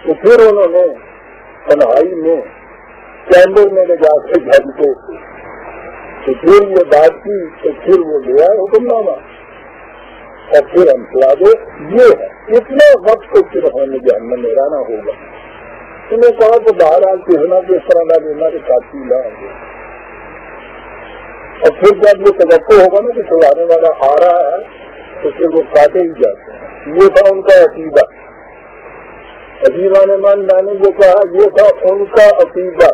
تو پھر انہوں نے تنہائی میں چیمبر میں لے جا کے گھر کو تو پھر یہ بات کی، تو پھر وہ لیا حکم نامہ اور پھر ہم چلا دے، یہ ہے اتنے وقت کو صرف ہمیں جہنم میں رہنا ہوگا۔ انہیں کہا کہ بہرحال کہنا کہ اس طرح نہ دینا کہ کافی نہ آگے، اور پھر جب یہ توقع ہوگا نا کہ چلانے والا آ رہا ہے تو پھر وہ کاٹے ہی جاتے ہیں۔ یہ تھا ان کا عقیدہ، عجیبہ نے میں نے جو کہا یہ تھا ان کا عقیدہ،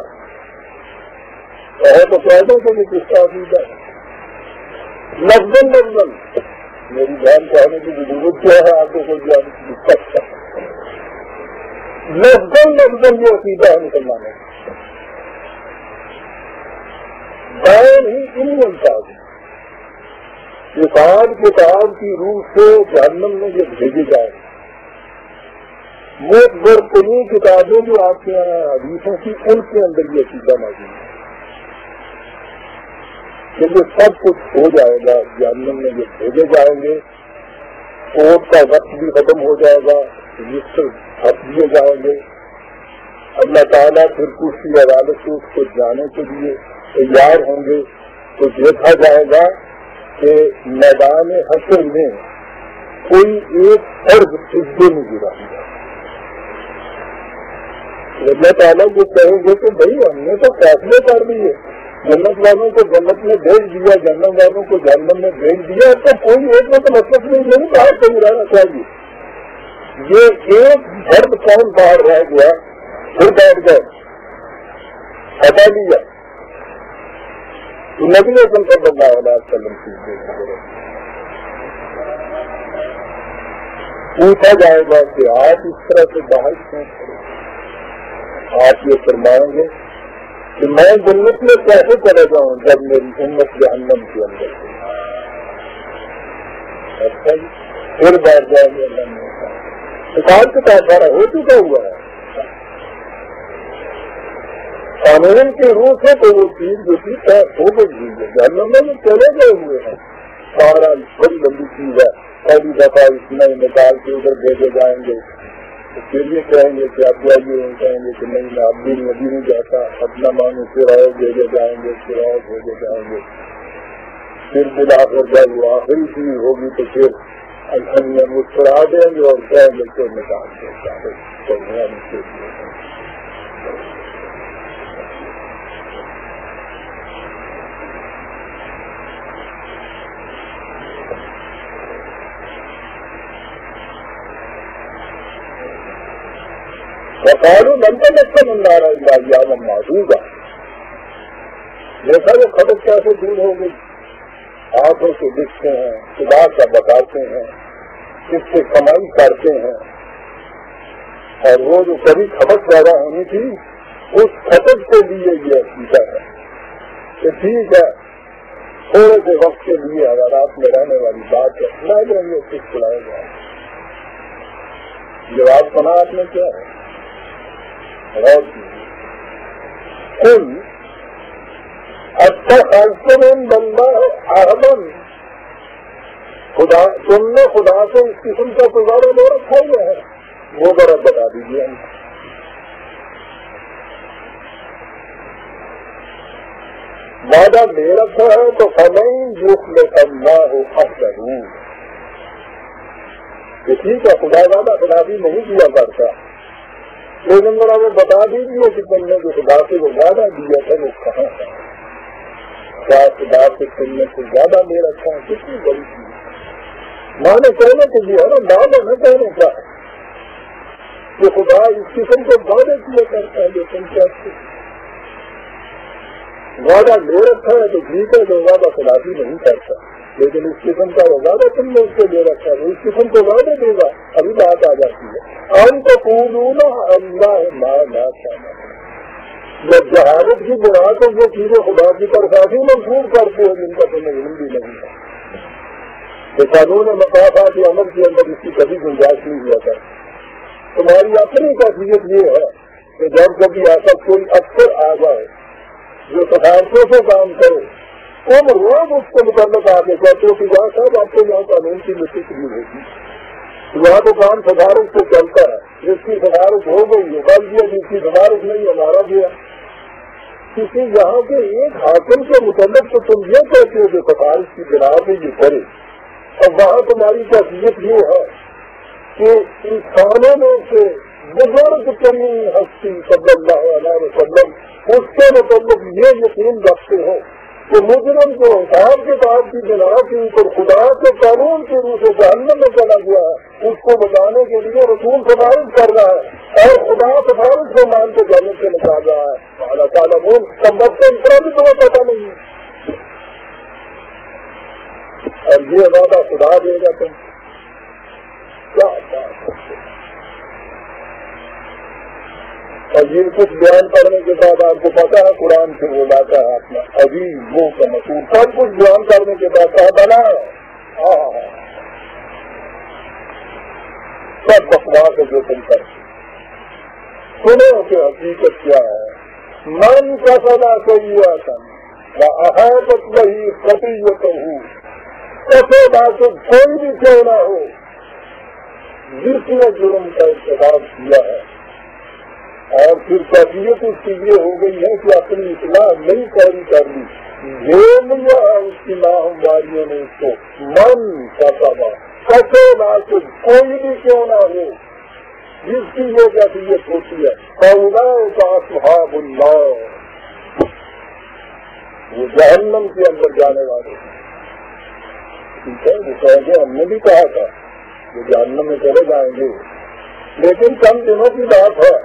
تو کہہ دوں کہ یہ کس کا عقیدہ ہے، لفظاً لفظاً میری بہن کہنے کی ضرورت کیا ہے آپ کو، کوئی لفظاً لفظاً یہ عقیدہ ہے مسلمانوں کا، بیان ہی انہیں الفاظ حساب کتاب کی روح سے جہنم میں یہ بھیجے جائے، وہ برتنی کتابیں جو آپ کے یہاں حدیثوں کی ان کے اندر یہ عقیدہ موجود ہے کہ یہ سب کچھ ہو جائے گا، جہنم میں یہ بھیجے جائیں گے، کوٹ کا وقت بھی ختم ہو جائے گا، رجسٹر ہٹ دیے جائیں گے، اللہ تعالیٰ پھر کچھ کی عدالت سے اس کو جانے کے لیے تیار ہوں گے، تو دیکھا جائے گا کہ میدان حشر میں کوئی ایک فرد سجدے میں گرا ہوا، اللہ تعالیٰ کو کہیں گے کہ بھائی ہم نے تو فیصلے کر دیے، جنت والوں کو جنت میں بھیج دیا، جہنم والوں کو جہنم میں بھیج دیا، تو کوئی ایک میں تو مطلب نہیں باہر کہیں رہنا چاہیے، یہ ایک فرد کون باہر رہ گیا پھر بیٹھ گئے، ہٹا لیا، نبی صلی اللہ علیہ وسلم پوچھا جائے گا کہ آپ اس طرح سے باہر کیوں کریں؟ آپ یہ فرمائیں گے کہ میں جنت میں کیسے چلے جاؤں جب میری امت جہنم کے اندر ہے؟ اچھا جی، پھر بیٹھ جائیں گے اللہ نے حساب کتاب سارا ہو چکا ہوا ہے، قانون کی روح سے تو وہ چیز جو تھی طے ہو گئی ہے. جہنم میں چلے گئے ہوئے ہیں. سارا بڑی لمبی چیز ہے. پہلی دفعہ اس میں نکال کے ادھر بھیجے جائیں گے. تو پھر یہ کہیں گے کہ آپ جائیے, کہیں گے کہ نہیں میں اب بھی نہیں جاتا, اپنا مانو پھر اور بھیجے جائیں گے, پھر اور بھیجے جائیں گے. پھر بلا کر جب وہ آخری چیز ہوگی تو پھر مسکرا دیں گے اور کہیں گے کہ نکال کے وقالوا لن تمسنا النار الا اياما معدودا. جیسا وہ خبر کیسے دور ہو گئی, آنکھوں سے دکھتے ہیں, خدا کا بتاتے ہیں, کس سے کمائی کرتے ہیں. اور وہ جو کبھی خبر پیدا ہونی تھی اس خبر کے لیے یہ عقیدہ ہے کہ ٹھیک ہے تھوڑے سے وقت کے لیے حوالات میں رہنے والی بات ہے, سنا دیں گے کس سنائے گا. جواب سنا آپ نے کیا ہے؟ کل اچھا خالص بندہ احمد خدا تم نے خدا سے اس قسم کا گزارا لے رکھا ہوا ہے, وہ ذرا بتا دیجیے. وعدہ لے رکھا ہے تو فلن یخلف اللہ عہدہ. ٹھیک ہے خدا وعدہ خلافی نہیں کیا کرتا, لیکن ذرا وہ بتا دیجیے کہ تم نے جو خدا سے وہ وعدہ دیا تھا وہ کہاں تھا. کیا خدا سے تم نے کچھ زیادہ لے رکھا ہے؟ کتنی بڑی چیز ماں نے کہنے کے لیے ہے نا, ماں نے کہنے کا کہ خدا اس قسم کو وعدے کیا کرتا ہے جو تم کہتے وعدہ لے رکھا ہے تو ٹھیک ہے جو وعدہ خلافی نہیں کرتا, لیکن اس قسم کا وہ وعدہ تم نے اس سے لے رکھا ہے, اس قسم کو وعدے دے گا. ابھی بات آ جاتی ہے ہم تو قولون اللہ ما لا تعلمون. جب جہالت کی بنا کر وہ چیزیں خدا کی طرف ایسی منسوخ کرتے ہیں جن کا تمہیں علم بھی نہیں ہے. تو قانون مقافات عمل کے اندر اس کی کبھی گنجائش نہیں ہوا کرتی. تمہاری اپنی کیفیت یہ ہے کہ جب کبھی ایسا کوئی افسر آ جائے جو سفارشوں سے کام کرے, تم روز اس کے متعلق آ کے کہتے ہو کہ یہاں صاحب آپ کو یہاں قانون کی مٹی نہیں ہوگی, یہاں تو کام سفارش سے چلتا ہے, جس کی سفارش ہو گئی وہ کل دیا, جس کی سفارش نہیں ہمارا دیا. کسی یہاں کے ایک حاکم کے متعلق تو تم یہ کہتے ہو کہ سفارش کی بنا پہ یہ کرے, اور وہاں تمہاری کیفیت یہ ہے کہ انسانوں میں سے بزرگ ترین ہستی صلی اللہ علیہ وسلم اس کے متعلق یہ یقین رکھتے ہو کہ مجرم جو حساب کتاب کی بنا کے اوپر خدا کے قانون کے روح سے جہنم میں چلا گیا ہے, اس کو بچانے کے لیے رسول سفارش کر رہا ہے اور خدا سفارش کو مان کے جہنم سے نکال رہا ہے. اللہ تعالیٰ وہ سمجھ سے اتنا بھی تمہیں پتا نہیں, اور یہ وعدہ خدا دے گا تم کیا بات ہے. اور یہ کچھ بیان کرنے کے بعد آپ کو پتا ہے قرآن سے وہ لاتا ہے اپنا عظیم وہ کا مسئول, سب کچھ بیان کرنے کے بعد کہا بنا سب بکواس ہے جو تم کرتے سنو کہ حقیقت کیا ہے. من کا سدا کہیے احاطت وہی خطیت ہوں, ایسے بات کوئی بھی کیوں نہ ہو جس نے جرم کا ارتکاب کیا ہے, اور پھر کیفیت اس کی یہ ہو گئی ہے کہ اپنی اصلاح نہیں پوری کر لی, لے لیا اس کی ناہمواریوں نے اس کو. من کا سبا کسے بات کوئی بھی کیوں نہ ہو جس کی یہ کیفیت ہوتی ہے, فاولئک اصحاب النار, وہ جہنم کے اندر جانے والے. ٹھیک ہے, وہ کہیں گے ہم نے بھی کہا تھا وہ جہنم میں چلے جائیں گے, لیکن چند دنوں کی بات ہے,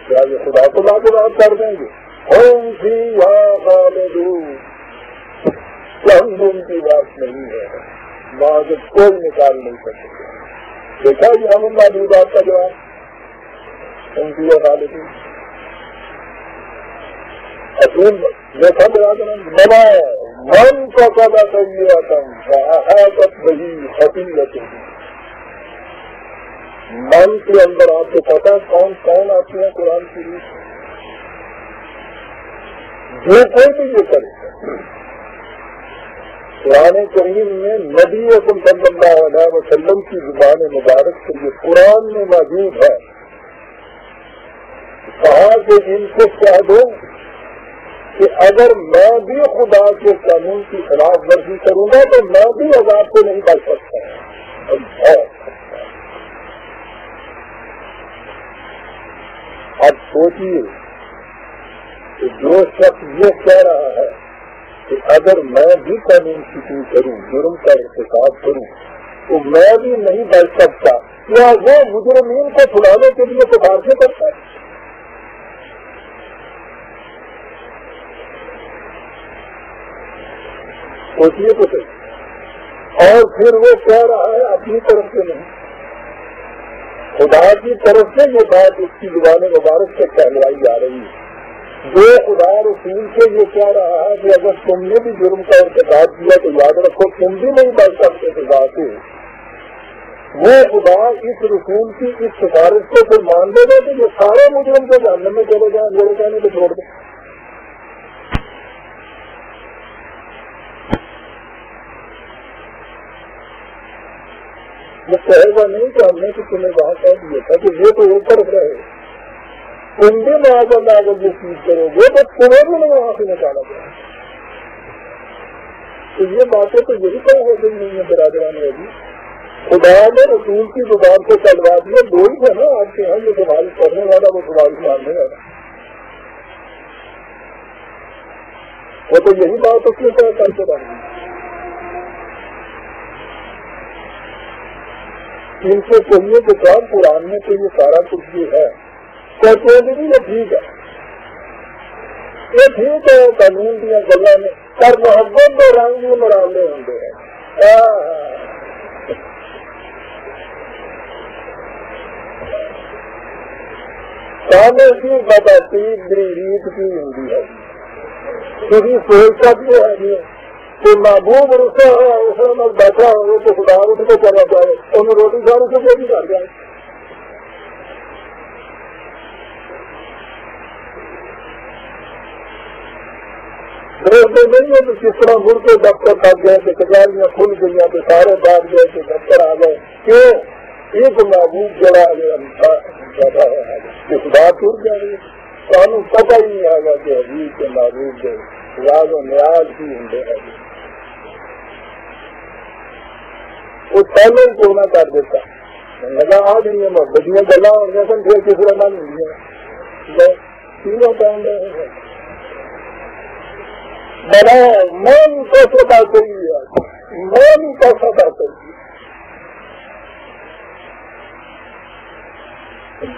کیا یہ خدا کو لا کے بات کر دیں گے؟ ہم فیہا خالدون, چند دن کی بات نہیں ہے, وہاں سے کوئی نکال نہیں سکتے. دیکھا جی ہم اللہ بات کا جواب, ہم فیہا خالدون. اصول دیکھا بنا من کا سدا سیئۃ فاحاطت بہ خطیئۃ. من کے اندر آپ کو پتا کون کون آتی ہے قرآن کی روح, جو کوئی بھی یہ کرے. قرآن کریم میں نبی صلی اللہ علیہ وسلم کی زبان مبارک سے یہ قرآن میں موجود ہے. کہا کہ ان کو کہہ دو کہ اگر میں بھی خدا کے قانون کی خلاف ورزی کروں گا تو میں بھی عذاب سے نہیں بچ سکتا. اب سوچیے کہ جو شخص یہ کہہ رہا ہے کہ اگر میں بھی قانون کی کروں، جرم کا ارتکاب کروں تو میں بھی نہیں بچ سکتا، کیا وہ مجرمین کو چھڑانے کے لیے سفارشیں کرتا ہے؟ سوچیے تو صحیح. اور پھر وہ کہہ رہا ہے اپنی طرف سے نہیں، خدا کی طرف سے یہ بات اس کی زبان مبارک سے کہلوائی جا رہی ہے. جو خدا رسول سے یہ کہہ رہا ہے کہ اگر تم نے بھی جرم کا ارتکاب کیا تو یاد رکھو تم بھی نہیں بچ سکتے خدا سے. وہ خدا اس رسول کی اس سفارش کو پھر مان دے گا کہ یہ سارے مجرم کو جاننے میں چلے جائیں، جڑے جانے کو چھوڑ دیں. وہ کہے گا نہیں کہ ہم نے تو تمہیں وہاں کہہ دیا تھا کہ یہ تو اوپر رہے، تم بھی معذرت اگر یہ چیز کرو گے تو تمہیں بھی نہیں وہاں سے نکالا جائے. تو یہ باتیں تو یہی کہا ہو گئی نہیں ہے برادران رہی. خدا نے رسول کی زبان کو چلوا دیا. دو ہی ہے نا آپ کے یہاں، یہ سوال کرنے والا وہ سوال ماننے والا. وہ تو یہی بات اس نے کر کے ڈالی. ان سے چاہیے کہ کام قرآن میں تو یہ سارا کچھ بھی ہے. کہتے ہیں کہ یہ ٹھیک ہے، یہ ٹھیک ہے قانون دیا گلا میں پر محبت کے رنگ بھی مرالے ہوں گے. سامنے کی بتاتی ریت کی ہندی ہے. کسی سوچ سکتے ہیں کہ محبوب رسا ہے اس میں بیٹھا ہو تو خدا اس کو کرنا چاہے انہیں روٹی کھانے سے بھی کر جائے. نہیں ہے تو کس طرح مڑ کے دفتر لگ گئے کہ کچہریاں کھل گئی تو سارے بات گئے کہ دفتر آ گئے. کیوں ایک محبوب جڑا کہ خدا ٹوٹ جائے گی. سانو پتہ ہی نہیں آگا کہ حبیب کے محبوب کے راز و نیاز بھی ہوں. وہ پہلے ہی کیوں نہ کر دیتا لگا آ گئی ہے محبتیاں گلا اور جیسے پھر کس طرح نہ ملی ہے تینوں کام رہے ہیں. بڑا من کو سدا کریے، من کو سدا کریے.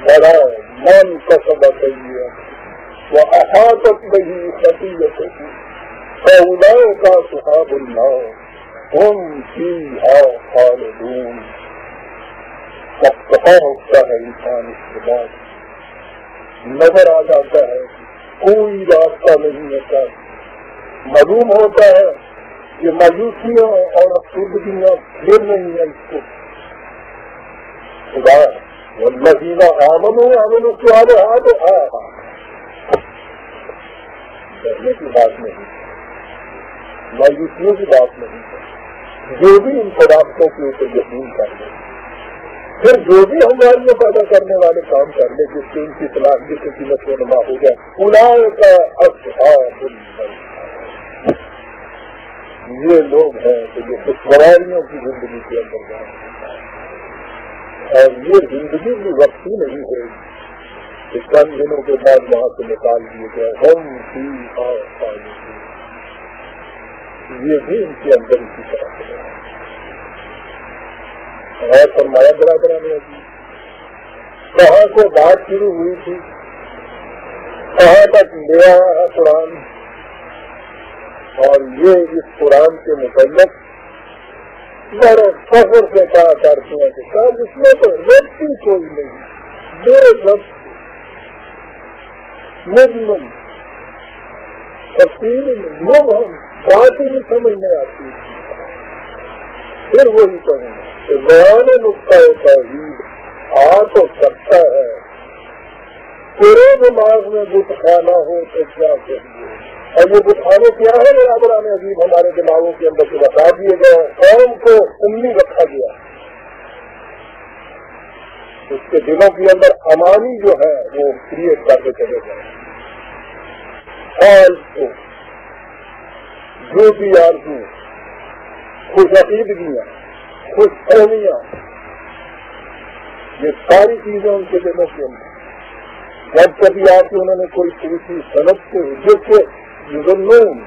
بڑا من کو سدا کریے. وہ احاطت نہیں خطیت فاولئک کا صحاب النار ہم فیہا خالدون. اب کہاں ہوتا ہے انسان اس کے بعد نظر آ جاتا ہے کوئی راستہ نہیں ہوتا. معلوم ہوتا ہے کہ مایوسیاں اور افسردگیاں پھر نہیں ہیں اس کو. خدا والذین آمنوا وعملوا الصالحات ڈرنے کی بات نہیں، مایوسیوں کی بات نہیں. جو بھی ان خدافتوں کے اوپر یقین کر لے، پھر جو بھی ہماریاں پیدا کرنے والے کام کر لے جس سے ان کی صلاحیت کی نشو و نما ہو جائے. اولئک اصحاب النار. یہ لوگ ہیں کہ جو خوشگواریوں کی زندگی کے اندر جائیں اور یہ زندگی بھی وقتی نہیں ہے کہ چند دنوں کے بعد وہاں سے نکال دیے گئے. ہم فیہا خالدون. یہ بھی ان کے اندر اسی طرح ہے. فرمایا برادر نے کہاں سے بات شروع ہوئی تھی کہاں تک لے آیا ہے قرآن، اور یہ اس قرآن کے متعلق بڑے فخر سے کہا کرتے ہیں کہ سر اس میں تو ربط ہی کوئی نہیں، بے ربط مجمل تفصیل مبہم بات ہی نہیں سمجھ میں آتی. پھر وہی کہوں کہ بیان نقطۂ توحید آ تو سکتا ہے، تیرے دماغ میں بت خانہ ہو تو کیا کہیے. اور یہ بٹھانے کیا ہے برابران عظیم ہمارے دماغوں کے اندر سے بتا دیے گئے، قوم کو امی رکھا گیا، اس کے دلوں کے اندر امانی جو ہے وہ کریٹ کر کے چلے گئے، حال کو جو بھی آرزو، خوش عقیدگیاں، خوش فہمیاں، یہ ساری چیزیں ان کے دلوں کے اندر جب کبھی آ کے انہوں نے کوئی کسی صنعت سے جس سے ظلم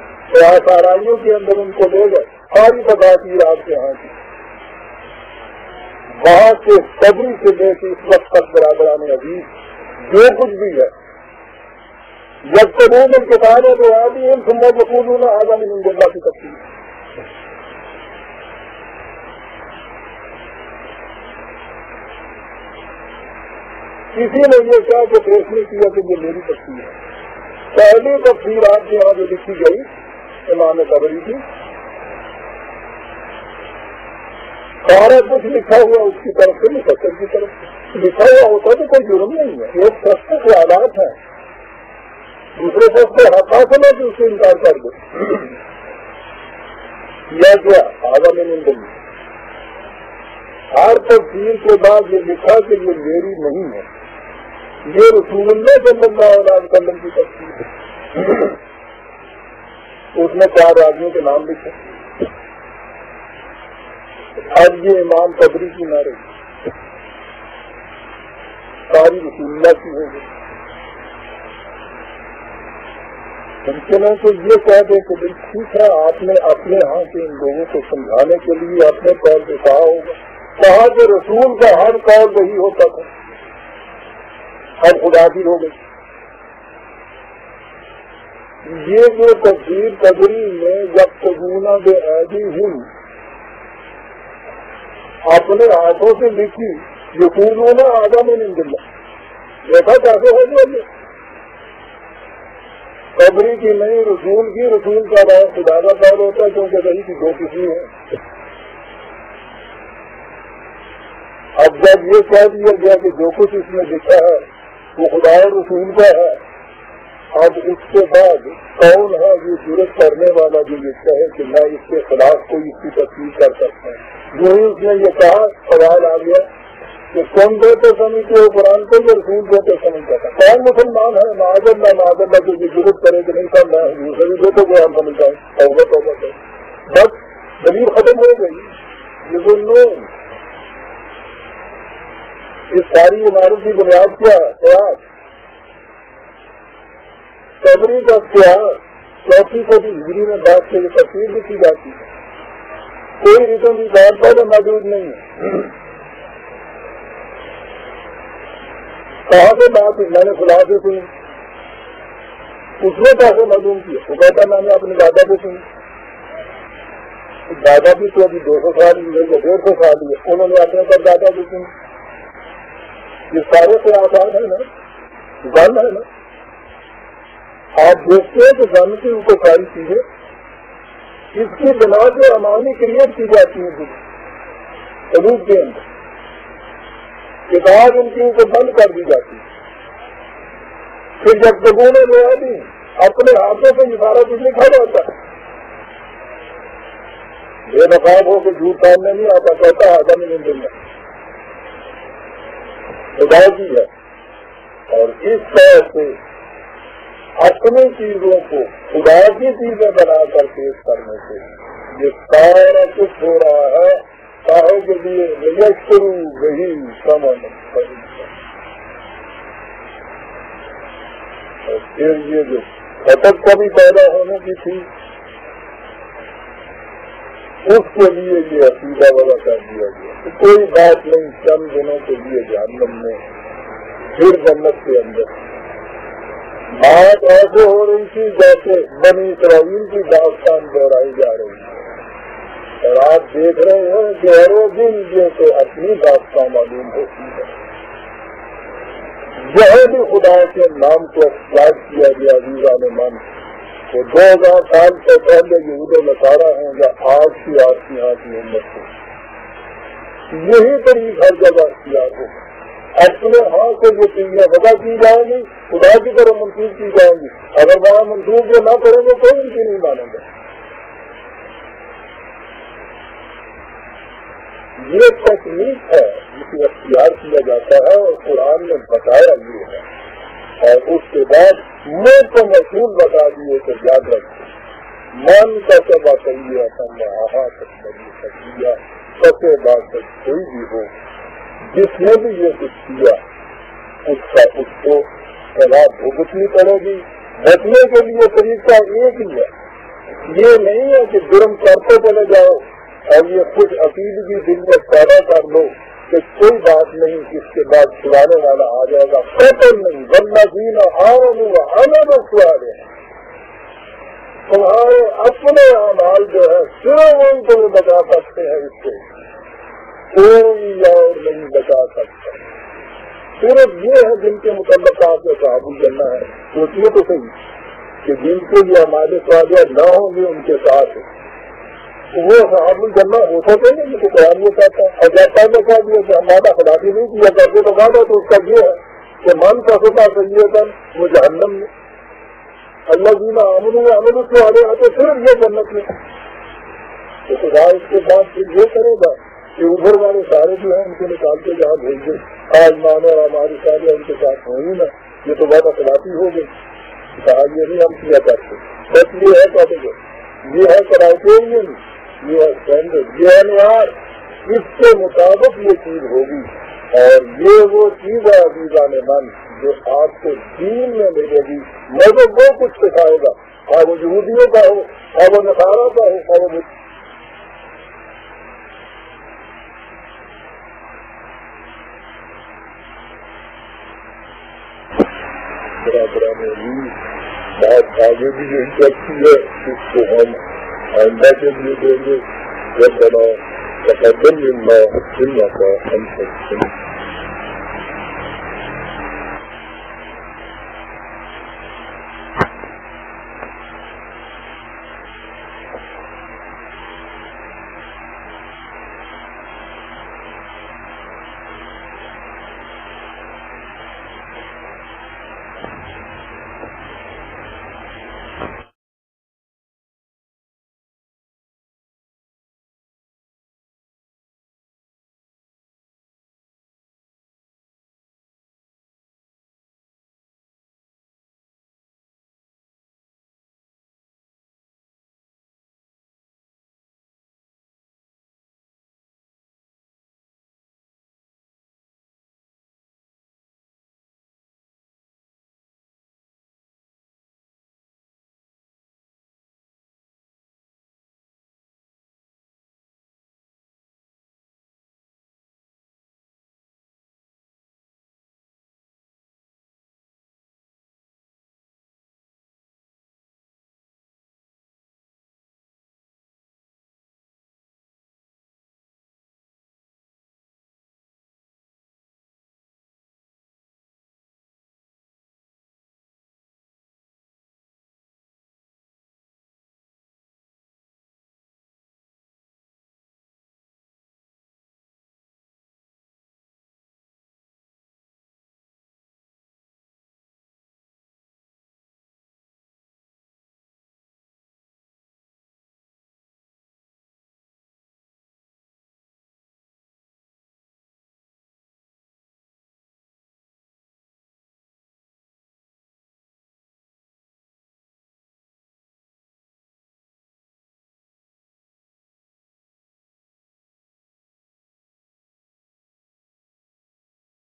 آرائیوں کے اندر ان کو لے گئے، ساری تباہی آپ کے ہاں کی وہاں سے قبری سے لے کے اس وقت تک برادران عزیز جو کچھ بھی ہے، جب تمام کتابیں جو آدھی ان سمجھ بخود آدمی اللہ کی تفصیل کسی نے یہ کہا کہ پیش نہیں کیا کہ یہ میری تفصیل ہے. پہلی تفصیل آپ کے یہاں جو لکھی گئی امام قبری کی، سارا کچھ لکھا ہوا اس کی طرف سے مفسر کی طرف لکھا ہوا ہوتا تو کوئی جرم نہیں ہے، ایک شخص کے خیالات ہیں، دوسرے شخص کو حق حاصل ہے کہ اس سے انکار کر دو یا کیا آگا میں نہیں بنی. ہر تفصیل کے بعد یہ لکھا کہ یہ میری نہیں ہے، یہ رسول اللہ صلی اللہ علیہ وسلم کی تفصیل ہے. اس نے 4 آدمیوں کے نام لکھے. اب یہ امام قبری کی نہ رہی، ساری رسول اللہ کی ہوگی. ممکن ہے تو یہ کہہ دے کہ ٹھیک ہے، آپ نے اپنے ہاں کے ان لوگوں کو سمجھانے کے لیے اپنے قول سے کہا ہوگا، کہا کہ رسول کا ہر قول وہی ہوتا تھا، ہر خدا کی ہو گئی. یہ جو تفسیر قبری میں جب تبونا بے عیدی ہوں اپنے ہاتھوں سے لکھی، یقولون آدم من عند اللہ، دیکھا کیسے ہو گیا. قبری کی نہیں، رسول کی، رسول کا بات خدا کا قول ہوتا ہے کیونکہ وہی کی 2 کسی ہے. اب جب یہ کہہ دیا گیا کہ جو کچھ اس میں لکھا ہے وہ خدا اور رسول کا ہے، اب اس کے بعد کون ہے یہ ضرورت کرنے والا جو یہ کہے کہ میں اس کے خلاف کوئی اس کی تفصیل کر سکتا ہوں. جو ہی اس نے یہ کہا سوال آ گیا کہ کون دیتے سمجھتے ہو قرآن کو، یہ رسول دیتے سمجھتا تھا. کون مسلمان ہے معاذ اللہ جو یہ ضرورت کرے کہ نہیں تھا میں حضور سے بھی دیتے کو ہم سمجھتا ہوں. بس دلیل ختم ہو گئی. یہ ظلم اس ساری عمارت کی بنیاد کیا ہے؟ قبری کا کیا 34 ہجری میں بات سے یہ تفصیل لکھی جاتی ہے، کوئی ریزن کی بات پہلے موجود نہیں ہے. کہاں سے بات میں نے خدا سے سنی، اس نے کیسے معلوم کیا؟ وہ کہتا میں نے اپنے دادا کو سنی. دادا بھی تو ابھی 200 سال ہوئے یا 150 سال ہوئے، انہوں نے اپنے پر دادا کو سنی. یہ سارے سے آسان ہے نا، زن ہے نا. آپ دیکھتے ہیں کہ زن کے اوپر ساری چیزیں اس کی بنا سے امانی کریٹ کی جاتی ہیں حدود کے اندر، کتاب ان کی اوپر بند کر دی جاتی ہے. پھر جب تبونے میں آدمی اپنے ہاتھوں سے یہ سارا کچھ لکھا جاتا ہے، بے نقاب ہو کے جھوٹ سامنے نہیں آتا، کہتا آدمی نہیں دنیا خدا کی ہے. اور اس طرح سے اپنی چیزوں کو خدا کی چیزیں بنا کر پیش کرنے سے یہ سارا کچھ ہو رہا ہے کاہے کے لیے شروع وہی سمجھ. اور پھر یہ جو خطب کبھی پیدا ہونے کی تھی اس کے لیے یہ عقیدہ والا کر دیا گیا. کوئی بات نہیں، چند دنوں کے لیے جہنم میں پھر جنت کے اندر. بات ایسے ہو رہی تھی جیسے بنی اسرائیل کی داستان دہرائی جا رہی ہے، اور آپ دیکھ رہے ہیں کہ ہر دن یہ تو اپنی داستان معلوم ہوتی ہے. یہ بھی خدا کے نام کو اخلاق کیا گیا عزیزان من، تو 2000 سال سے پہلے یہود و نصارہ ہیں یا آج کی امت کو یہی طریق ہر جگہ اختیار ہوگا. اپنے ہاتھ سے یہ چیزیں وضع کی جائیں گی خدا کی طرف منسوخ کی جائیں گی. اگر وہاں منسوخ یہ نہ کریں گے کوئی ان کی نہیں مانیں گے. یہ تکنیک ہے جسے اختیار کیا جاتا ہے اور قرآن نے بتایا یہ ہے. اور اس کے بعد منہ کو محسوس بتا دیے تو یاد رکھیں من کا سب کریے سچے بات کوئی بھی ہو جس نے بھی یہ کچھ کیا اس کو سزا بھگتنی پڑے گی. بچنے کے لیے طریقہ ایک ہی ہے. یہ نہیں ہے کہ جرم کرتے چلے جاؤ اور یہ کچھ عقیدگی دل میں پیدا کر لو کہ کوئی بات نہیں اس کے بعد چھڑانے والا آ جائے گا. قتل نہیں والذین آمنوا وعملوا الصالحات. تمہارے اپنے اعمال جو ہے صرف ان کو بچا سکتے ہیں. اس سے کوئی اور نہیں بچا سکتا. صرف یہ ہے جن کے متعلق آپ کو قابل کرنا ہے. سوچیے تو صحیح کہ جن کے یہ ہمارے صالحات نہ ہوں گے ان کے ساتھ وہ صاحب الجنہ ہو سکے گا. یہ تو قرآن یہ کہتا ہے. اور جب پہلے کہہ دیا کہ ہم وعدہ خلافی نہیں کیا کرتے تو وعدہ تو اس کا یہ ہے کہ من کا خطا سیدن وہ جہنم میں اللہ جینا امن سے آ رہے آتے صرف یہ جنت میں. تو خدا اس کے بعد پھر یہ کرے گا کہ ادھر والے سارے جو ہیں ان کو نکال کے جہاں بھیج دیں. آج مانا اور ہماری سارے ان کے ساتھ ہوئی نا یہ تو وعدہ خلافی ہو گئی. کہا یہ نہیں ہم کیا کرتے. بس یہ ہے کہتے ہیں یہ ہے کرائٹیرین یہ ہے اسٹینڈرڈ یہ ہے معیار. اس کے مطابق یہ چیز ہوگی. اور یہ وہ چیز ہے عزیزان من جو آپ کو دین میں ملے گی. مذہب وہ کچھ سکھائے گا اور وہ یہودیوں کا ہو اور وہ نصارہ کا ہو اور وہ بات آگے بھی یہی کرتی ہے. اس کو ہم آئندہ کے لیے دیں گے جب بنا تقدم اللہ کا ہم سب